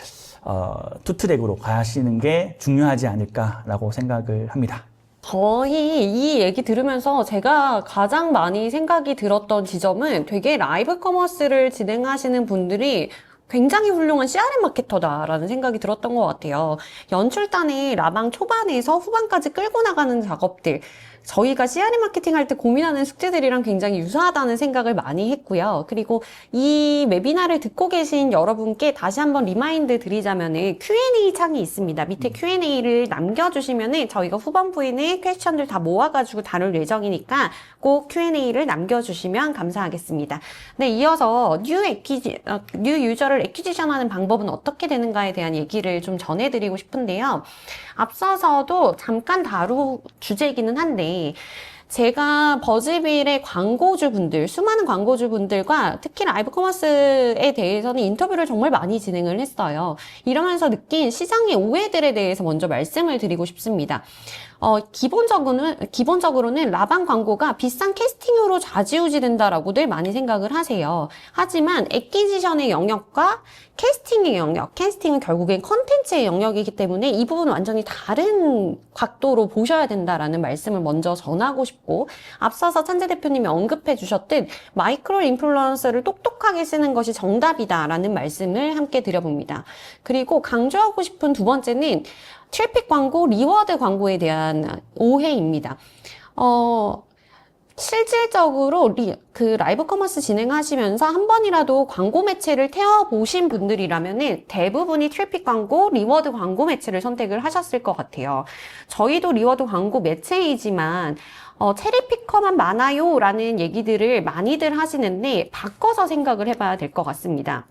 S2: 투트랙으로 가시는 게 중요하지 않을까라고 생각을 합니다.
S1: 저희 이 얘기 들으면서 제가 가장 많이 생각이 들었던 지점은 되게 라이브 커머스를 진행하시는 분들이 굉장히 훌륭한 CRM 마케터다라는 생각이 들었던 것 같아요. 연출단의 라방 초반에서 후반까지 끌고 나가는 작업들, 저희가 CRM 마케팅 할 때 고민하는 숙제들이랑 굉장히 유사하다는 생각을 많이 했고요. 그리고 이 웨비나를 듣고 계신 여러분께 다시 한번 리마인드 드리자면은 Q&A 창이 있습니다. 밑에 Q&A를 남겨주시면은 저희가 후반부에는 퀘스천들 다 모아가지고 다룰 예정이니까 꼭 Q&A를 남겨주시면 감사하겠습니다. 네, 이어서 뉴 유저를 애퀴지션하는 방법은 어떻게 되는가에 대한 얘기를 좀 전해드리고 싶은데요. 앞서서도 잠깐 다룬 주제이기는 한데, 제가 버즈빌의 광고주분들, 수많은 광고주분들과 특히 라이브 커머스에 대해서는 인터뷰를 정말 많이 진행을 했어요. 이러면서 느낀 시장의 오해들에 대해서 먼저 말씀을 드리고 싶습니다. 기본적으로는 라방 광고가 비싼 캐스팅으로 좌지우지 된다라고들 많이 생각을 하세요. 하지만 애퀴지션의 영역과 캐스팅의 영역, 캐스팅은 결국엔 컨텐츠의 영역이기 때문에 이 부분은 완전히 다른 각도로 보셔야 된다라는 말씀을 먼저 전하고 싶고, 앞서서 찬재 대표님이 언급해 주셨듯 마이크로 인플루언서를 똑똑하게 쓰는 것이 정답이다라는 말씀을 함께 드려봅니다. 그리고 강조하고 싶은 두 번째는 트래픽 광고, 리워드 광고에 대한 오해입니다. 실질적으로 라이브 커머스 진행하시면서 한 번이라도 광고 매체를 태워보신 분들이라면은 대부분이 트래픽 광고, 리워드 광고 매체를 선택을 하셨을 것 같아요. 저희도 리워드 광고 매체이지만 체리피커만 많아요 라는 얘기들을 많이들 하시는데 바꿔서 생각을 해봐야 될 것 같습니다.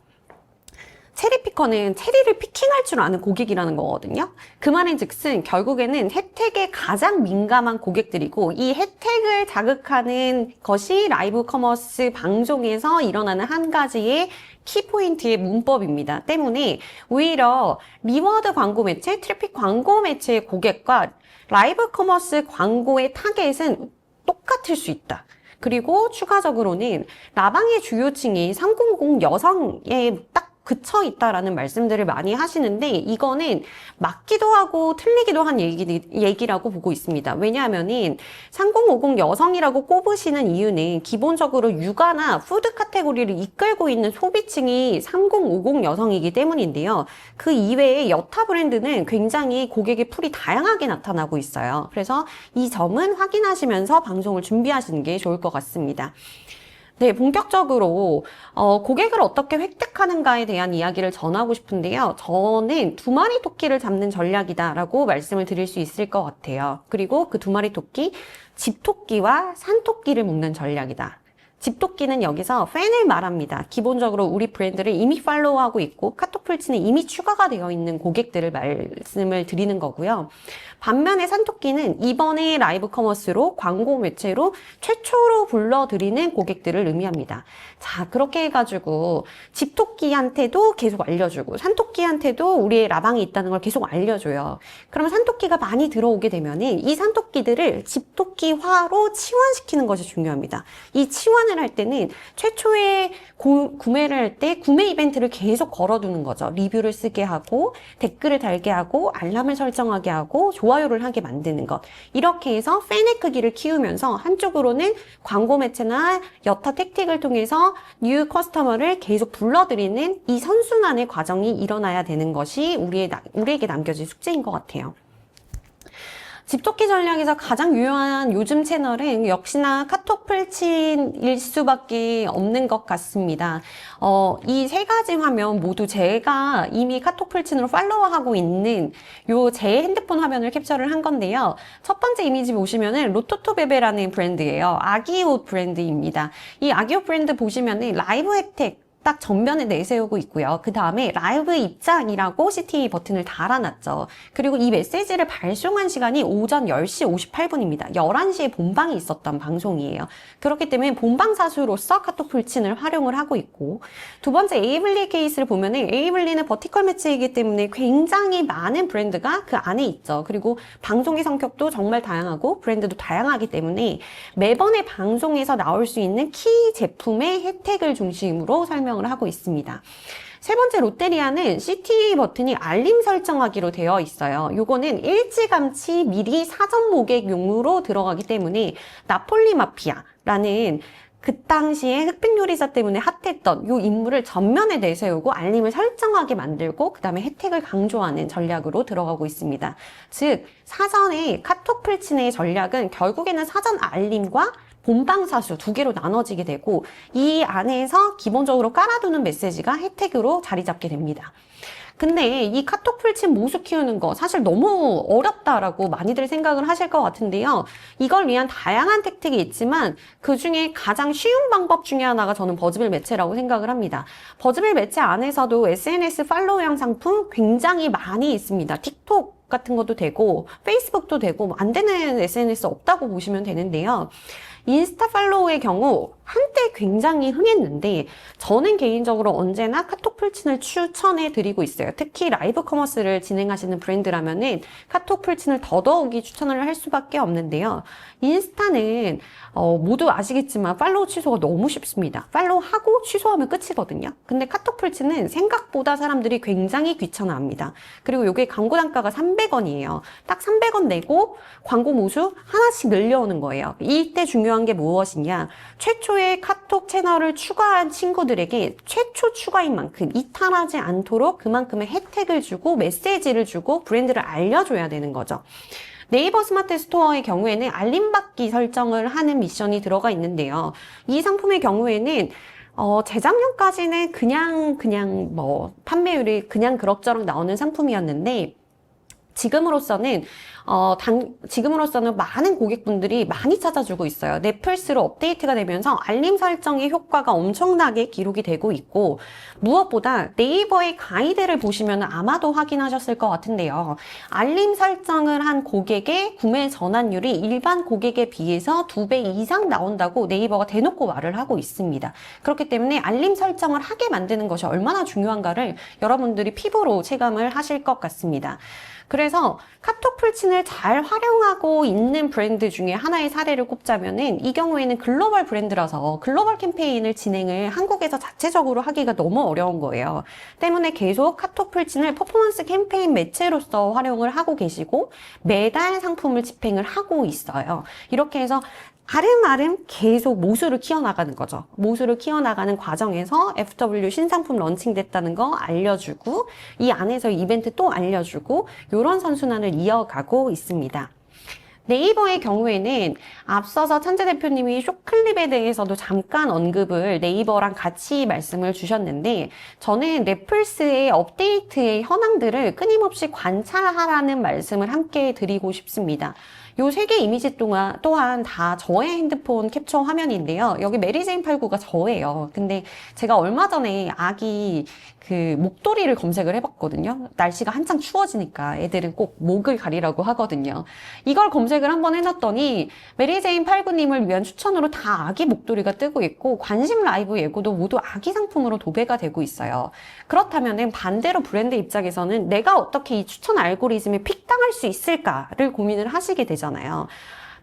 S1: 체리피커는 체리를 피킹할 줄 아는 고객이라는 거거든요. 그 말인 즉슨 결국에는 혜택에 가장 민감한 고객들이고, 이 혜택을 자극하는 것이 라이브 커머스 방송에서 일어나는 한 가지의 키포인트의 문법입니다. 때문에 오히려 리워드 광고 매체, 트래픽 광고 매체의 고객과 라이브 커머스 광고의 타겟은 똑같을 수 있다. 그리고 추가적으로는 라방의 주요층이 3050 여성에 딱 그쳐 있다라는 말씀들을 많이 하시는데, 이거는 맞기도 하고 틀리기도 한 얘기라고 보고 있습니다. 왜냐하면은 3050 여성이라고 꼽으시는 이유는 기본적으로 육아나 푸드 카테고리를 이끌고 있는 소비층이 3050 여성이기 때문인데요. 그 이외에 여타 브랜드는 굉장히 고객의 풀이 다양하게 나타나고 있어요. 그래서 이 점은 확인하시면서 방송을 준비하시는 게 좋을 것 같습니다. 네, 본격적으로 고객을 어떻게 획득하는가에 대한 이야기를 전하고 싶은데요. 저는 두 마리 토끼를 잡는 전략이다라고 말씀을 드릴 수 있을 것 같아요. 그리고 그 두 마리 토끼, 집토끼와 산토끼를 묶는 전략이다. 집토끼는 여기서 팬을 말합니다. 기본적으로 우리 브랜드를 이미 팔로우하고 있고 카톡 풀치는 이미 추가가 되어 있는 고객들을 말씀을 드리는 거고요. 반면에 산토끼는 이번에 라이브 커머스로 광고 매체로 최초로 불러드리는 고객들을 의미합니다. 자, 그렇게 해가지고 집토끼한테도 계속 알려주고 산토끼한테도 우리의 라방이 있다는 걸 계속 알려줘요. 그러면 산토끼가 많이 들어오게 되면은 이 산토끼들을 집토끼화로 치환시키는 것이 중요합니다. 이 치환을 할 때는 최초에 구매를 할 때 구매 이벤트를 계속 걸어두는 거죠. 리뷰를 쓰게 하고 댓글을 달게 하고 알람을 설정하게 하고 좋아요를 하게 만드는 것. 이렇게 해서 팬의 크기를 키우면서 한쪽으로는 광고 매체나 여타 택틱을 통해서 뉴 커스터머를 계속 불러들이는 이 선순환의 과정이 일어나야 되는 것이 우리에게 남겨진 숙제인 것 같아요. 집토끼 전략에서 가장 유효한 요즘 채널은 역시나 카톡 풀친일 수밖에 없는 것 같습니다. 이 세 가지 화면 모두 제가 이미 카톡 풀친으로 팔로우하고 있는 제 핸드폰 화면을 캡처를 한 건데요. 첫 번째 이미지 보시면은 로토토베베라는 브랜드예요. 아기 옷 브랜드입니다. 이 아기 옷 브랜드 보시면은 라이브 혜택 딱 전면에 내세우고 있고요. 그 다음에 라이브 입장이라고 CTA 버튼을 달아놨죠. 그리고 이 메시지를 발송한 시간이 오전 10시 58분입니다. 11시에 본방이 있었던 방송이에요. 그렇기 때문에 본방 사수로서 카톡 풀친을 활용을 하고 있고, 두 번째 에이블리 케이스를 보면은 에이블리는 버티컬 매체이기 때문에 굉장히 많은 브랜드가 그 안에 있죠. 그리고 방송의 성격도 정말 다양하고 브랜드도 다양하기 때문에 매번의 방송에서 나올 수 있는 키 제품의 혜택을 중심으로 설명을 하고 있습니다. 세 번째 롯데리아는 CTA 버튼이 알림 설정하기로 되어 있어요. 요거는 일찌감치 미리 사전 모객용으로 들어가기 때문에 나폴리 마피아라는 그 당시에 흑백 요리사 때문에 핫했던 요 인물을 전면에 내세우고 알림을 설정하게 만들고 그 다음에 혜택을 강조하는 전략으로 들어가고 있습니다. 즉 사전에 카톡 풀친의 전략은 결국에는 사전 알림과 본방사수 두 개로 나눠지게 되고, 이 안에서 기본적으로 깔아두는 메시지가 혜택으로 자리 잡게 됩니다. 근데 이 카톡 풀친 모수 키우는 거 사실 너무 어렵다라고 많이들 생각을 하실 것 같은데요. 이걸 위한 다양한 택틱이 있지만 그 중에 가장 쉬운 방법 중에 하나가 저는 버즈빌 매체라고 생각을 합니다. 버즈빌 매체 안에서도 SNS 팔로우형 상품 굉장히 많이 있습니다. 틱톡 같은 것도 되고 페이스북도 되고 뭐안 되는 SNS 없다고 보시면 되는데요. 인스타 팔로우의 경우 한때 굉장히 흥했는데 저는 개인적으로 언제나 카톡 풀친을 추천해 드리고 있어요. 특히 라이브 커머스를 진행하시는 브랜드라면은 카톡 풀친을 더더욱이 추천을 할 수밖에 없는데요. 인스타는 모두 아시겠지만 팔로우 취소가 너무 쉽습니다. 팔로우하고 취소하면 끝이거든요. 근데 카톡 풀친은 생각보다 사람들이 굉장히 귀찮아합니다. 그리고 이게 광고 단가가 300원이에요. 딱 300원 내고 광고 모수 하나씩 늘려오는 거예요. 이때 중요한 게 무엇이냐? 최초의 카톡 채널을 추가한 친구들에게 최초 추가인 만큼 이탈하지 않도록 그만큼의 혜택을 주고 메시지를 주고 브랜드를 알려줘야 되는 거죠. 네이버 스마트 스토어의 경우에는 알림받기 설정을 하는 미션이 들어가 있는데요. 이 상품의 경우에는 재작년까지는 그냥 뭐 판매율이 그냥 그럭저럭 나오는 상품이었는데 지금으로서는 많은 고객분들이 많이 찾아주고 있어요. 넷플스로 업데이트가 되면서 알림 설정의 효과가 엄청나게 기록이 되고 있고 무엇보다 네이버의 가이드를 보시면 아마도 확인하셨을 것 같은데요. 알림 설정을 한 고객의 구매 전환율이 일반 고객에 비해서 2배 이상 나온다고 네이버가 대놓고 말을 하고 있습니다. 그렇기 때문에 알림 설정을 하게 만드는 것이 얼마나 중요한가를 여러분들이 피부로 체감을 하실 것 같습니다. 그래서 카톡 풀친을 잘 활용하고 있는 브랜드 중에 하나의 사례를 꼽자면은 이 경우에는 글로벌 브랜드라서 글로벌 캠페인을 진행을 한국에서 자체적으로 하기가 너무 어려운 거예요. 때문에 계속 카톡 풀친을 퍼포먼스 캠페인 매체로서 활용을 하고 계시고 매달 상품을 집행을 하고 있어요. 이렇게 해서 아름아름 계속 모수를 키워나가는 거죠. 모수를 키워나가는 과정에서 FW 신상품 런칭됐다는 거 알려주고 이 안에서 이벤트 또 알려주고 이런 선순환을 이어가고 있습니다. 네이버의 경우에는 앞서서 찬재 대표님이 쇼클립에 대해서도 잠깐 언급을 네이버랑 같이 말씀을 주셨는데 저는 넷플스의 업데이트의 현황들을 끊임없이 관찰하라는 말씀을 함께 드리고 싶습니다. 요 3개 이미지 또한 다 저의 핸드폰 캡처 화면인데요. 여기 메리제인 89가 저예요. 근데 제가 얼마 전에 아기 목도리를 검색을 해봤거든요. 날씨가 한창 추워지니까 애들은 꼭 목을 가리라고 하거든요. 이걸 검색을 한번 해놨더니 메리제인 89님을 위한 추천으로 다 아기 목도리가 뜨고 있고 관심 라이브 예고도 모두 아기 상품으로 도배가 되고 있어요. 그렇다면 반대로 브랜드 입장에서는 내가 어떻게 이 추천 알고리즘에 픽당할 수 있을까를 고민을 하시게 되잖아요.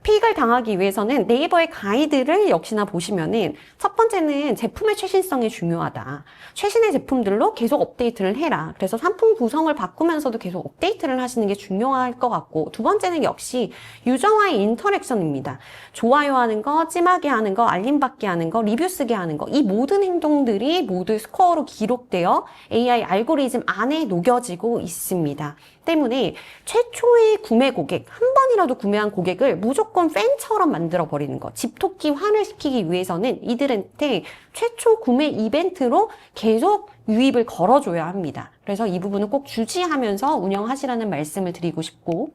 S1: 픽을 당하기 위해서는 네이버의 가이드를 역시나 보시면은 첫 번째는 제품의 최신성이 중요하다. 최신의 제품들로 계속 업데이트를 해라. 그래서 상품 구성을 바꾸면서도 계속 업데이트를 하시는 게 중요할 것 같고 두 번째는 역시 유저와의 인터랙션입니다. 좋아요하는 거, 찜하게 하는 거, 알림받게 하는 거, 리뷰 쓰게 하는 거 이 모든 행동들이 모두 스코어로 기록되어 AI 알고리즘 안에 녹여지고 있습니다. 때문에 최초의 구매 고객, 한 번이라도 구매한 고객을 무조건 팬처럼 만들어 버리는 것, 집토끼화를 시키기 위해서는 이들한테 최초 구매 이벤트로 계속 유입을 걸어줘야 합니다. 그래서 이 부분은 꼭 주시하면서 운영하시라는 말씀을 드리고 싶고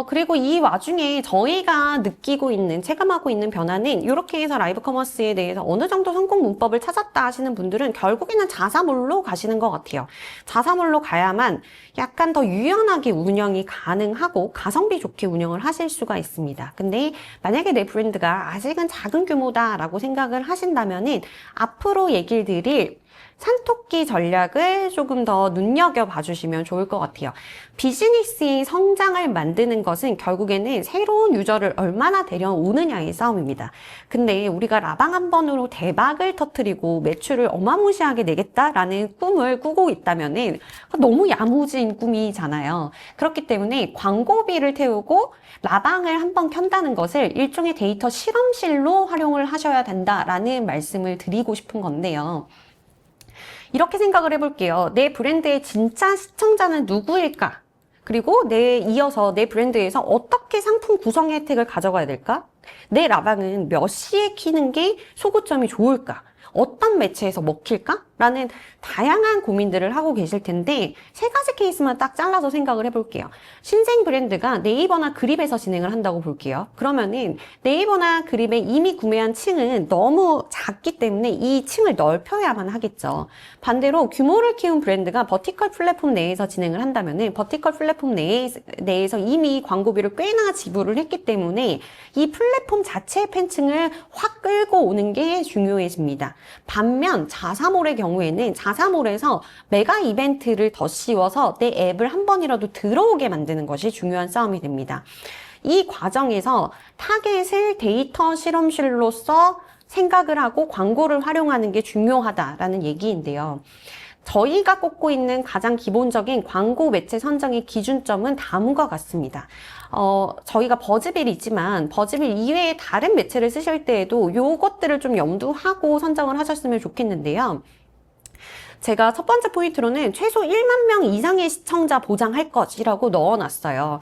S1: 그리고 이 와중에 저희가 느끼고 있는, 체감하고 있는 변화는 이렇게 해서 라이브 커머스에 대해서 어느 정도 성공 문법을 찾았다 하시는 분들은 결국에는 자사몰로 가시는 것 같아요. 자사몰로 가야만 약간 더 유연하게 운영이 가능하고 가성비 좋게 운영을 하실 수가 있습니다. 근데 만약에 내 브랜드가 아직은 작은 규모다라고 생각을 하신다면은 앞으로 얘기를 드릴 산토끼 전략을 조금 더 눈여겨봐 주시면 좋을 것 같아요. 비즈니스의 성장을 만드는 것은 결국에는 새로운 유저를 얼마나 데려오느냐의 싸움입니다. 근데 우리가 라방 한 번으로 대박을 터뜨리고 매출을 어마무시하게 내겠다라는 꿈을 꾸고 있다면은 너무 야무진 꿈이잖아요. 그렇기 때문에 광고비를 태우고 라방을 한 번 켠다는 것을 일종의 데이터 실험실로 활용을 하셔야 된다라는 말씀을 드리고 싶은 건데요. 이렇게 생각을 해볼게요. 내 브랜드의 진짜 시청자는 누구일까? 그리고 이어서 내 브랜드에서 어떻게 상품 구성 혜택을 가져가야 될까? 내 라방은 몇 시에 키는 게 소구점이 좋을까? 어떤 매체에서 먹힐까? 라는 다양한 고민들을 하고 계실 텐데 세 가지 케이스만 딱 잘라서 생각을 해볼게요. 신생 브랜드가 네이버나 그립에서 진행을 한다고 볼게요. 그러면은 네이버나 그립에 이미 구매한 층은 너무 작기 때문에 이 층을 넓혀야만 하겠죠. 반대로 규모를 키운 브랜드가 버티컬 플랫폼 내에서 진행을 한다면은 버티컬 플랫폼 내에서 이미 광고비를 꽤나 지불을 했기 때문에 이 플랫폼 자체의 팬층을 확 끌고 오는 게 중요해집니다. 반면 자사몰의 경우에는 자사몰에서 메가 이벤트를 더 씌워서 내 앱을 한 번이라도 들어오게 만드는 것이 중요한 싸움이 됩니다. 이 과정에서 타겟을 데이터 실험실로서 생각을 하고 광고를 활용하는 게 중요하다라는 얘기인데요. 저희가 꼽고 있는 가장 기본적인 광고 매체 선정의 기준점은 다음과 같습니다. 저희가 버즈빌이지만 버즈빌 이외에 다른 매체를 쓰실 때에도 요것들을 좀 염두하고 선정을 하셨으면 좋겠는데요. 제가 첫 번째 포인트로는 최소 1만 명 이상의 시청자 보장할 것이라고 넣어놨어요.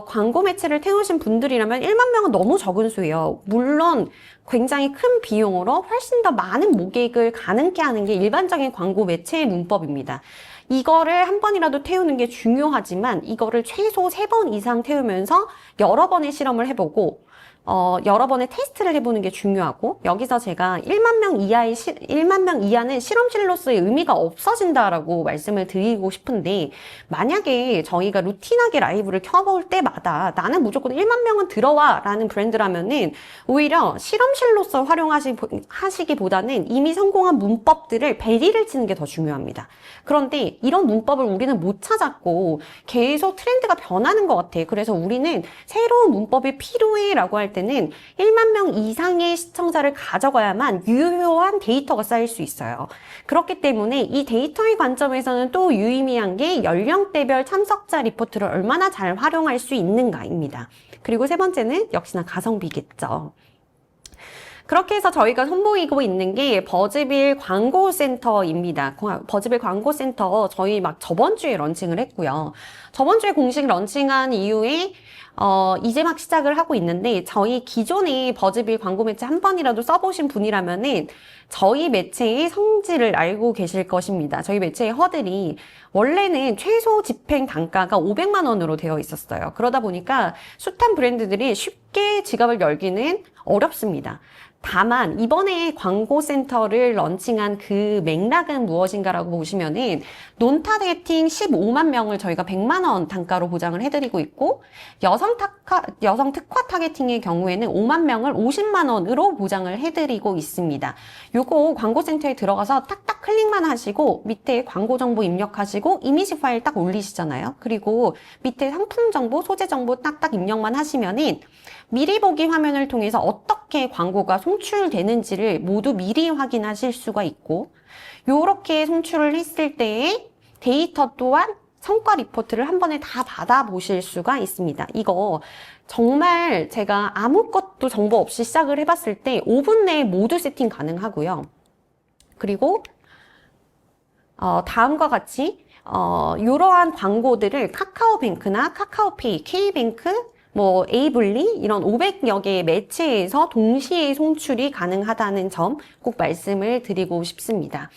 S1: 광고 매체를 태우신 분들이라면 1만 명은 너무 적은 수예요. 물론 굉장히 큰 비용으로 훨씬 더 많은 모객을 가능케 하는 게 일반적인 광고 매체의 문법입니다. 이거를 한 번이라도 태우는 게 중요하지만 이거를 최소 3번 이상 태우면서 여러 번의 실험을 해보고 여러 번의 테스트를 해보는 게 중요하고, 여기서 제가 1만 명 이하는 실험실로서의 의미가 없어진다라고 말씀을 드리고 싶은데, 만약에 저희가 루틴하게 라이브를 켜볼 때마다 나는 무조건 1만 명은 들어와 라는 브랜드라면은 오히려 실험실로서 활용하시기보다는 이미 성공한 문법들을 베리를 치는 게 더 중요합니다. 그런데 이런 문법을 우리는 못 찾았고 계속 트렌드가 변하는 것 같아. 그래서 우리는 새로운 문법이 필요해 라고 할 때는 1만 명 이상의 시청자를 가져가야만 유효한 데이터가 쌓일 수 있어요. 그렇기 때문에 이 데이터의 관점에서는 또 유의미한 게 연령대별 참석자 리포트를 얼마나 잘 활용할 수 있는가입니다. 그리고 세 번째는 역시나 가성비겠죠. 그렇게 해서 저희가 선보이고 있는 게 버즈빌 광고센터입니다. 버즈빌 광고센터 저희 막 저번 주에 런칭을 했고요. 저번 주에 공식 런칭한 이후에 이제 막 시작을 하고 있는데, 저희 기존에 버즈빌 광고 매체 한 번이라도 써보신 분이라면은 저희 매체의 성질을 알고 계실 것입니다. 저희 매체의 허들이 원래는 최소 집행 단가가 500만 원으로 되어 있었어요. 그러다 보니까 숱한 브랜드들이 쉽게 지갑을 열기는 어렵습니다. 다만 이번에 광고센터를 런칭한 그 맥락은 무엇인가라고 보시면은 논 타겟팅 15만 명을 저희가 100만 원 단가로 보장을 해드리고 있고, 여성 특화 타겟팅의 경우에는 5만 명을 50만 원으로 보장을 해드리고 있습니다. 요거 광고센터에 들어가서 탁탁 클릭만 하시고 밑에 광고 정보 입력하시고 이미지 파일 딱 올리시잖아요. 그리고 밑에 상품 정보, 소재 정보 딱딱 입력만 하시면은 미리 보기 화면을 통해서 어떻게 광고가 송출되는지를 모두 미리 확인하실 수가 있고, 요렇게 송출을 했을 때의 데이터 또한 성과 리포트를 한 번에 다 받아보실 수가 있습니다. 이거 정말 제가 아무것도 정보 없이 시작을 해봤을 때 5분 내에 모두 세팅 가능하고요. 그리고 다음과 같이 이러한 광고들을 카카오뱅크나 카카오페이, K뱅크, 에이블리 이런 500여 개의 매체에서 동시에 송출이 가능하다는 점 꼭 말씀을 드리고 싶습니다.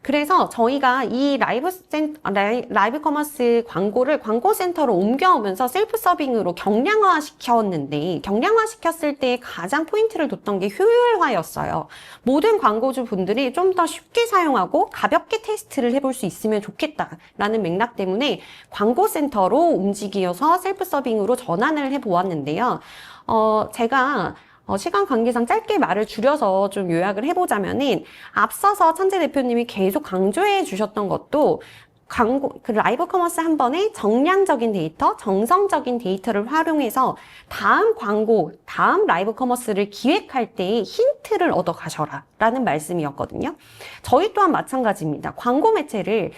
S1: 그래서 저희가 이 라이브 커머스 광고를 광고센터로 옮겨오면서 셀프 서빙으로 경량화 시켰는데, 경량화 시켰을 때 가장 포인트를 뒀던 게 효율화였어요. 모든 광고주 분들이 좀 더 쉽게 사용하고 가볍게 테스트를 해볼 수 있으면 좋겠다라는 맥락 때문에 광고센터로 움직여서 셀프 서빙으로 전환을 해보았는데요. 제가 시간 관계상 짧게 말을 줄여서 좀 요약을 해보자면은, 앞서서 천재 대표님이 계속 강조해 주셨던 것도 그 라이브 커머스 한 번에 정량적인 데이터, 정성적인 데이터를 활용해서 다음 광고, 다음 라이브 커머스를 기획할 때 힌트를 얻어 가셔라 라는 말씀이었거든요. 저희 또한 마찬가지입니다. 광고 매체를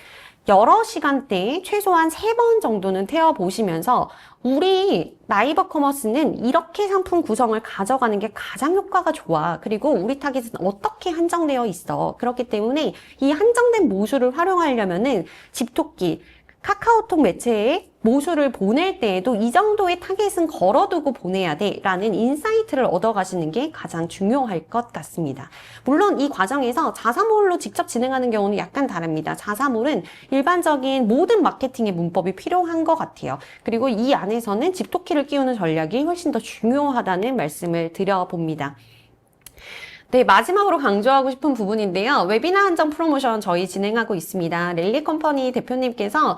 S1: 여러 시간대에 최소한 3번 정도는 태워보시면서 우리 라이브 커머스는 이렇게 상품 구성을 가져가는 게 가장 효과가 좋아. 그리고 우리 타겟은 어떻게 한정되어 있어. 그렇기 때문에 이 한정된 모듈을 활용하려면은 집토끼, 카카오톡 매체에 모수를 보낼 때에도 이 정도의 타겟은 걸어두고 보내야 돼 라는 인사이트를 얻어가시는 게 가장 중요할 것 같습니다. 물론 이 과정에서 자사몰로 직접 진행하는 경우는 약간 다릅니다. 자사몰은 일반적인 모든 마케팅의 문법이 필요한 것 같아요. 그리고 이 안에서는 집토끼를 끼우는 전략이 훨씬 더 중요하다는 말씀을 드려봅니다. 네, 마지막으로 강조하고 싶은 부분인데요. 웨비나 한정 프로모션 저희 진행하고 있습니다. 랠리 컴퍼니 대표님께서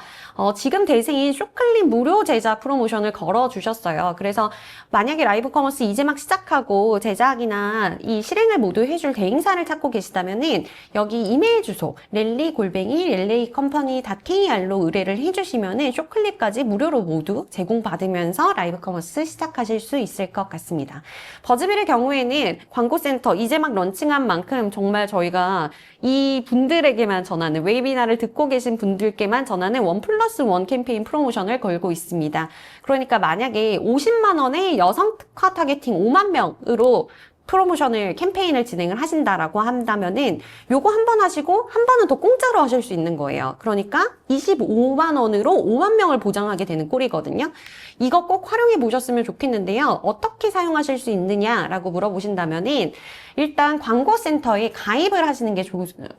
S1: 지금 대세인 쇼클립 무료 제작 프로모션을 걸어주셨어요. 그래서 만약에 라이브 커머스 이제 막 시작하고 제작이나 이 실행을 모두 해줄 대행사를 찾고 계시다면은 여기 이메일 주소 rally@lallycompany.kr로 의뢰를 해주시면은 쇼클립까지 무료로 모두 제공받으면서 라이브 커머스 시작하실 수 있을 것 같습니다. 버즈빌의 경우에는 광고센터 이제 막 런칭한 만큼 정말 저희가 이 분들에게만 전하는 웨비나를 듣고 계신 분들께만 전하는 1+1 캠페인 프로모션을 걸고 있습니다. 그러니까 만약에 50만 원의 여성 특화 타겟팅 5만 명으로 프로모션을 캠페인을 진행을 하신다라고 한다면은 요거 한 번 하시고 한 번은 더 공짜로 하실 수 있는 거예요. 그러니까 25만 원으로 5만 명을 보장하게 되는 꼴이거든요. 이거 꼭 활용해 보셨으면 좋겠는데요. 어떻게 사용하실 수 있느냐라고 물어보신다면은 일단 광고센터에 가입을 하시는 게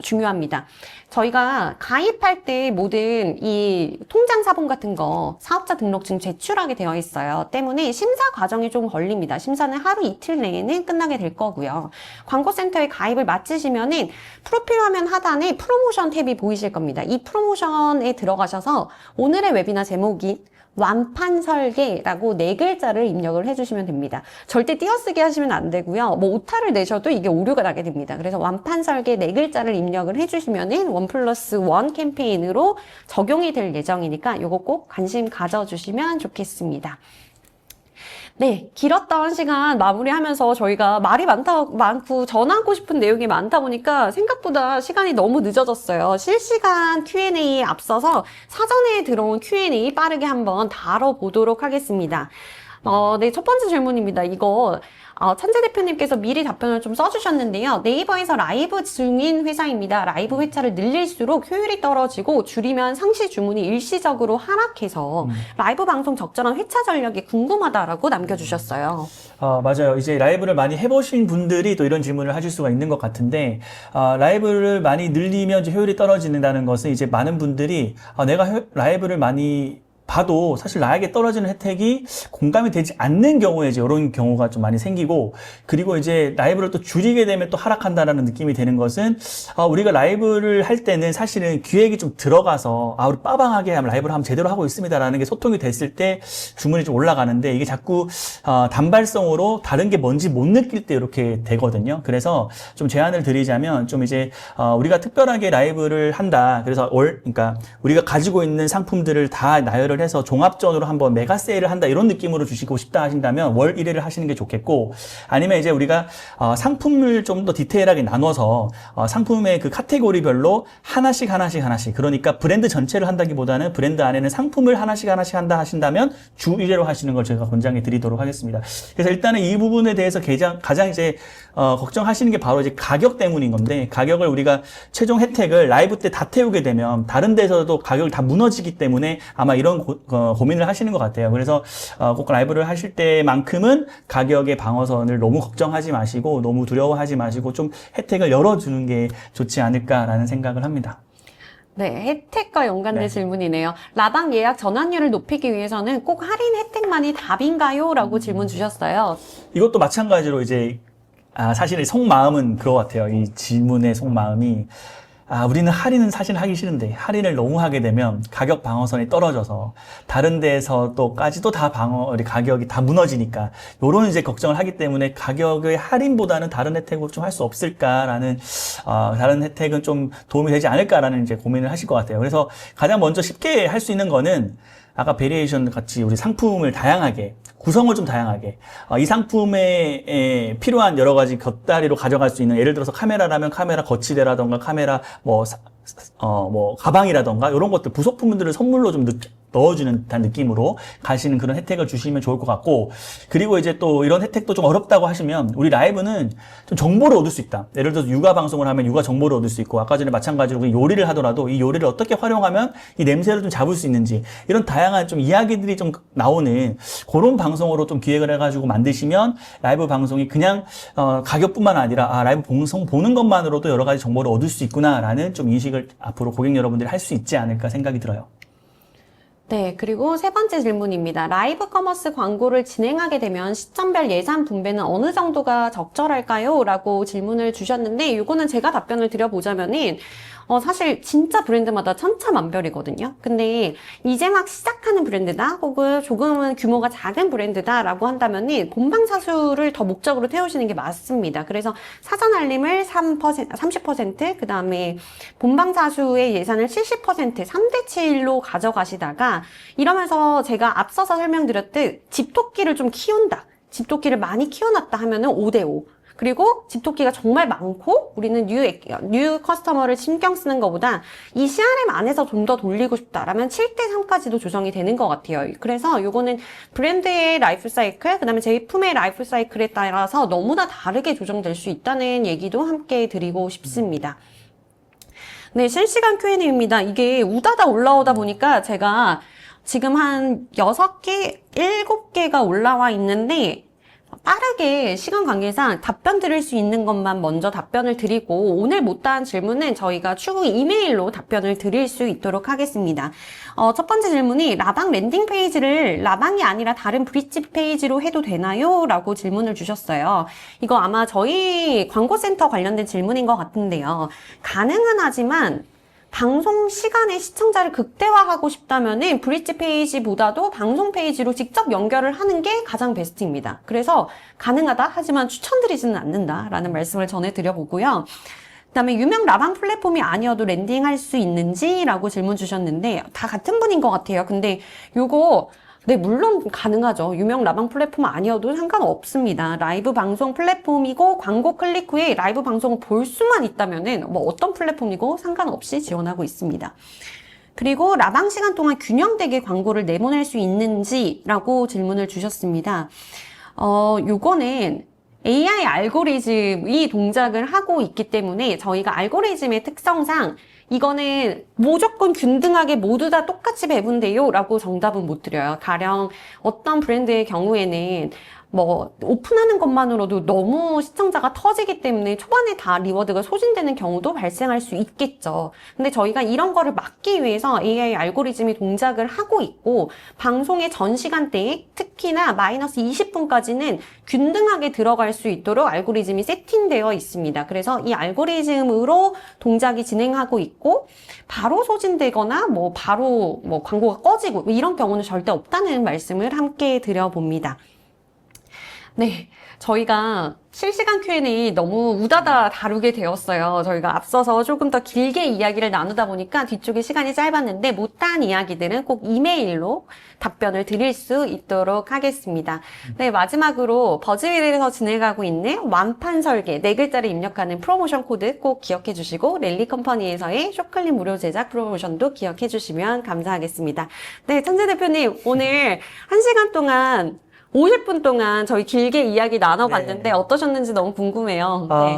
S1: 중요합니다. 저희가 가입할 때 모든 이 통장 사본 같은 거 사업자 등록증 제출하게 되어 있어요. 때문에 심사 과정이 좀 걸립니다. 심사는 하루 이틀 내에는 끝나게 될 거고요. 광고센터에 가입을 마치시면은 프로필 화면 하단에 프로모션 탭이 보이실 겁니다. 이 프로모션에 들어가셔서 오늘의 웨비나 제목이 완판 설계라고 4글자를 입력을 해주시면 됩니다. 절대 띄어쓰기 하시면 안 되고요. 뭐 오타를 내셔도 이게 오류가 나게 됩니다. 그래서 완판 설계 4글자를 입력을 해주시면은 1+1 캠페인으로 적용이 될 예정이니까 요거 꼭 관심 가져주시면 좋겠습니다. 네, 길었던 시간 마무리하면서 저희가 말이 많고 전하고 싶은 내용이 많다 보니까 생각보다 시간이 너무 늦어졌어요. 실시간 Q&A에 앞서서 사전에 들어온 Q&A 빠르게 한번 다뤄보도록 하겠습니다. 네, 첫 번째 질문입니다. 이거 천재 대표님께서 미리 답변을 좀 써주셨는데요. 네이버에서 라이브 중인 회사입니다. 라이브 회차를 늘릴수록 효율이 떨어지고 줄이면 상시 주문이 일시적으로 하락해서 라이브 방송 적절한 회차 전략이 궁금하다라고 남겨주셨어요.
S2: 맞아요. 이제 라이브를 많이 해보신 분들이 또 이런 질문을 하실 수가 있는 것 같은데, 라이브를 많이 늘리면 이제 효율이 떨어진다는 것은 이제 많은 분들이 내가 라이브를 많이 봐도 사실 나에게 떨어지는 혜택이 공감이 되지 않는 경우에 이제 이런 경우가 좀 많이 생기고, 그리고 이제 라이브를 또 줄이게 되면 또 하락한다라는 느낌이 되는 것은 우리가 라이브를 할 때는 사실은 기획이 좀 들어가서 우리 빠방하게 라이브를 하면 제대로 하고 있습니다라는 게 소통이 됐을 때 주문이 좀 올라가는데, 이게 자꾸 단발성으로 다른 게 뭔지 못 느낄 때 이렇게 되거든요. 그래서 좀 제안을 드리자면 좀 이제 우리가 특별하게 라이브를 한다. 그래서 그러니까 우리가 가지고 있는 상품들을 다 나열을 해서 종합전으로 한번 메가 세일을 한다 이런 느낌으로 주시고 싶다 하신다면 월 1회를 하시는 게 좋겠고, 아니면 이제 우리가 상품을 좀 더 디테일하게 나눠서 상품의 그 카테고리별로 하나씩 그러니까 브랜드 전체를 한다기보다는 브랜드 안에는 상품을 하나씩 한다 하신다면 주 1회로 하시는 걸 제가 권장해 드리도록 하겠습니다. 그래서 일단은 이 부분에 대해서 가장 이제 걱정하시는 게 바로 이제 가격 때문인 건데, 가격을 우리가 최종 혜택을 라이브 때 다 태우게 되면 다른 데서도 가격이 다 무너지기 때문에 아마 이런 고민을 하시는 것 같아요. 그래서 꼭 라이브를 하실 때만큼은 가격의 방어선을 너무 걱정하지 마시고 너무 두려워하지 마시고 좀 혜택을 열어주는 게 좋지 않을까라는 생각을 합니다.
S1: 네, 혜택과 연관된
S2: 네.
S1: 질문이네요. 라방 예약 전환율을 높이기 위해서는 꼭 할인 혜택만이 답인가요? 라고 질문 주셨어요.
S2: 이것도 마찬가지로 이제 사실 속마음은 그거 같아요. 이 질문의 속마음이 우리는 할인은 사실 하기 싫은데 할인을 너무 하게 되면 가격 방어선이 떨어져서 다른 데에서도까지도 다 가격이 다 무너지니까 요런 이제 걱정을 하기 때문에 가격의 할인보다는 다른 혜택을 좀 할 수 없을까라는 다른 혜택은 좀 도움이 되지 않을까라는 이제 고민을 하실 것 같아요. 그래서 가장 먼저 쉽게 할 수 있는 거는 아까 베리에이션 같이 우리 상품을 다양하게 구성을 좀 다양하게 이 상품에 필요한 여러 가지 곁다리로 가져갈 수 있는, 예를 들어서 카메라라면 카메라 거치대라던가 카메라 가방이라던가 이런 것들 부속품들을 선물로 좀 넣어주는 듯한 느낌으로 가시는 그런 혜택을 주시면 좋을 것 같고, 그리고 이제 또 이런 혜택도 좀 어렵다고 하시면 우리 라이브는 좀 정보를 얻을 수 있다. 예를 들어서 육아 방송을 하면 육아 정보를 얻을 수 있고, 아까 전에 마찬가지로 우리 요리를 하더라도 이 요리를 어떻게 활용하면 이 냄새를 좀 잡을 수 있는지, 이런 다양한 좀 이야기들이 좀 나오는 그런 방송으로 좀 기획을 해가지고 만드시면 라이브 방송이 그냥 가격뿐만 아니라 라이브 방송 보는 것만으로도 여러 가지 정보를 얻을 수 있구나라는 좀 인식을 앞으로 고객 여러분들이 할 수 있지 않을까 생각이 들어요.
S1: 네, 그리고 세 번째 질문입니다. 라이브 커머스 광고를 진행하게 되면 시점별 예산 분배는 어느 정도가 적절할까요? 라고 질문을 주셨는데, 이거는 제가 답변을 드려보자면은, 사실 진짜 브랜드마다 천차만별이거든요. 근데 이제 막 시작하는 브랜드다, 혹은 조금은 규모가 작은 브랜드다라고 한다면은 본방사수를 더 목적으로 태우시는 게 맞습니다. 그래서 사전 알림을 30%, 그 다음에 본방사수의 예산을 70%, 3대7로 가져가시다가, 이러면서 제가 앞서서 설명드렸듯 집토끼를 좀 키운다, 집토끼를 많이 키워놨다 하면은 5대5. 그리고 집토끼가 정말 많고 우리는 뉴 커스터머를 신경 쓰는 것보다 이 CRM 안에서 좀 더 돌리고 싶다라면 7대3까지도 조정이 되는 것 같아요. 그래서 요거는 브랜드의 라이프 사이클, 그 다음에 제품의 라이프 사이클에 따라서 너무나 다르게 조정될 수 있다는 얘기도 함께 드리고 싶습니다. 네, 실시간 Q&A입니다. 이게 우다다 올라오다 보니까 제가 지금 한 6개, 7개가 올라와 있는데 빠르게 시간 관계상 답변 드릴 수 있는 것만 먼저 답변을 드리고, 오늘 못다한 질문은 저희가 추후 이메일로 답변을 드릴 수 있도록 하겠습니다. 첫 번째 질문이 라방 랜딩 페이지를 라방이 아니라 다른 브릿지 페이지로 해도 되나요? 라고 질문을 주셨어요. 이거 아마 저희 광고센터 관련된 질문인 것 같은데요. 가능은 하지만 방송 시간에 시청자를 극대화하고 싶다면은 브릿지 페이지보다도 방송 페이지로 직접 연결을 하는 게 가장 베스트입니다. 그래서 가능하다 하지만 추천드리지는 않는다라는 말씀을 전해드려보고요. 그다음에 유명 라방 플랫폼이 아니어도 랜딩할 수 있는지라고 질문 주셨는데, 다 같은 분인 것 같아요. 근데 요거 네, 물론 가능하죠. 유명 라방 플랫폼 아니어도 상관없습니다. 라이브 방송 플랫폼이고 광고 클릭 후에 라이브 방송을 볼 수만 있다면은 뭐 어떤 플랫폼이고 상관없이 지원하고 있습니다. 그리고 라방 시간 동안 균형되게 광고를 내보낼 수 있는지라고 질문을 주셨습니다. 요거는 AI 알고리즘이 동작을 하고 있기 때문에 저희가 알고리즘의 특성상 이거는 무조건 균등하게 모두 다 똑같이 배분돼요 라고 정답은 못 드려요. 가령 어떤 브랜드의 경우에는 뭐 오픈하는 것만으로도 너무 시청자가 터지기 때문에 초반에 다 리워드가 소진되는 경우도 발생할 수 있겠죠. 근데 저희가 이런 거를 막기 위해서 AI 알고리즘이 동작을 하고 있고, 방송의 전 시간대에 특히나 마이너스 20분까지는 균등하게 들어갈 수 있도록 알고리즘이 세팅되어 있습니다. 그래서 이 알고리즘으로 동작이 진행하고 있고, 바로 소진되거나 뭐 바로 뭐 광고가 꺼지고 이런 경우는 절대 없다는 말씀을 함께 드려봅니다. 네, 저희가 실시간 Q&A 너무 우다다 다루게 되었어요. 저희가 앞서서 조금 더 길게 이야기를 나누다 보니까 뒤쪽에 시간이 짧았는데, 못다한 이야기들은 꼭 이메일로 답변을 드릴 수 있도록 하겠습니다. 네, 마지막으로 버즈윌에서 진행하고 있는 완판 설계 4글자를 입력하는 프로모션 코드 꼭 기억해 주시고, 랠리 컴퍼니에서의 쇼클립 무료 제작 프로모션도 기억해 주시면 감사하겠습니다. 네, 천재 대표님, 오늘 1시간 동안 50분 동안 저희 길게 이야기 나눠봤는데, 네, 어떠셨는지 너무 궁금해요. 네.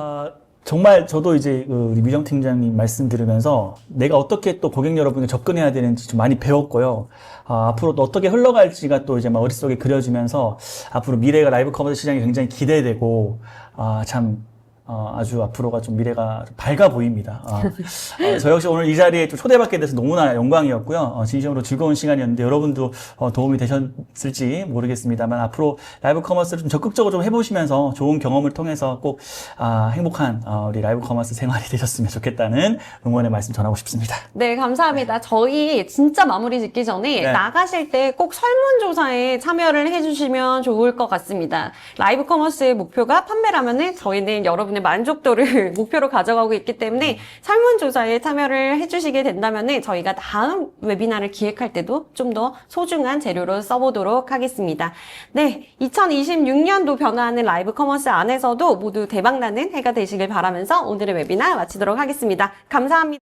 S2: 정말 저도 이제 우리 미정 팀장님 말씀 들으면서 내가 어떻게 또 고객 여러분에 접근해야 되는지 좀 많이 배웠고요. 앞으로 또 어떻게 흘러갈지가 또 이제 막 머릿속에 그려지면서 앞으로 미래가 라이브 커머스 시장이 굉장히 기대되고, 참 아주 앞으로가 좀 미래가 좀 밝아 보입니다. 저 역시 오늘 이 자리에 좀 초대받게 돼서 너무나 영광이었고요. 진심으로 즐거운 시간이었는데 여러분도 도움이 되셨을지 모르겠습니다만, 앞으로 라이브 커머스를 좀 적극적으로 좀 해보시면서 좋은 경험을 통해서 꼭 행복한 우리 라이브 커머스 생활이 되셨으면 좋겠다는 응원의 말씀 전하고 싶습니다.
S1: 네, 감사합니다. 저희 진짜 마무리 짓기 전에, 네, 나가실 때 꼭 설문조사에 참여를 해주시면 좋을 것 같습니다. 라이브 커머스의 목표가 판매라면은 저희는 여러분의 만족도를 목표로 가져가고 있기 때문에 설문조사에 참여를 해주시게 된다면은 저희가 다음 웨비나를 기획할 때도 좀 더 소중한 재료로 써보도록 하겠습니다. 네, 2026년도 변화하는 라이브 커머스 안에서도 모두 대박나는 해가 되시길 바라면서 오늘의 웨비나 마치도록 하겠습니다. 감사합니다.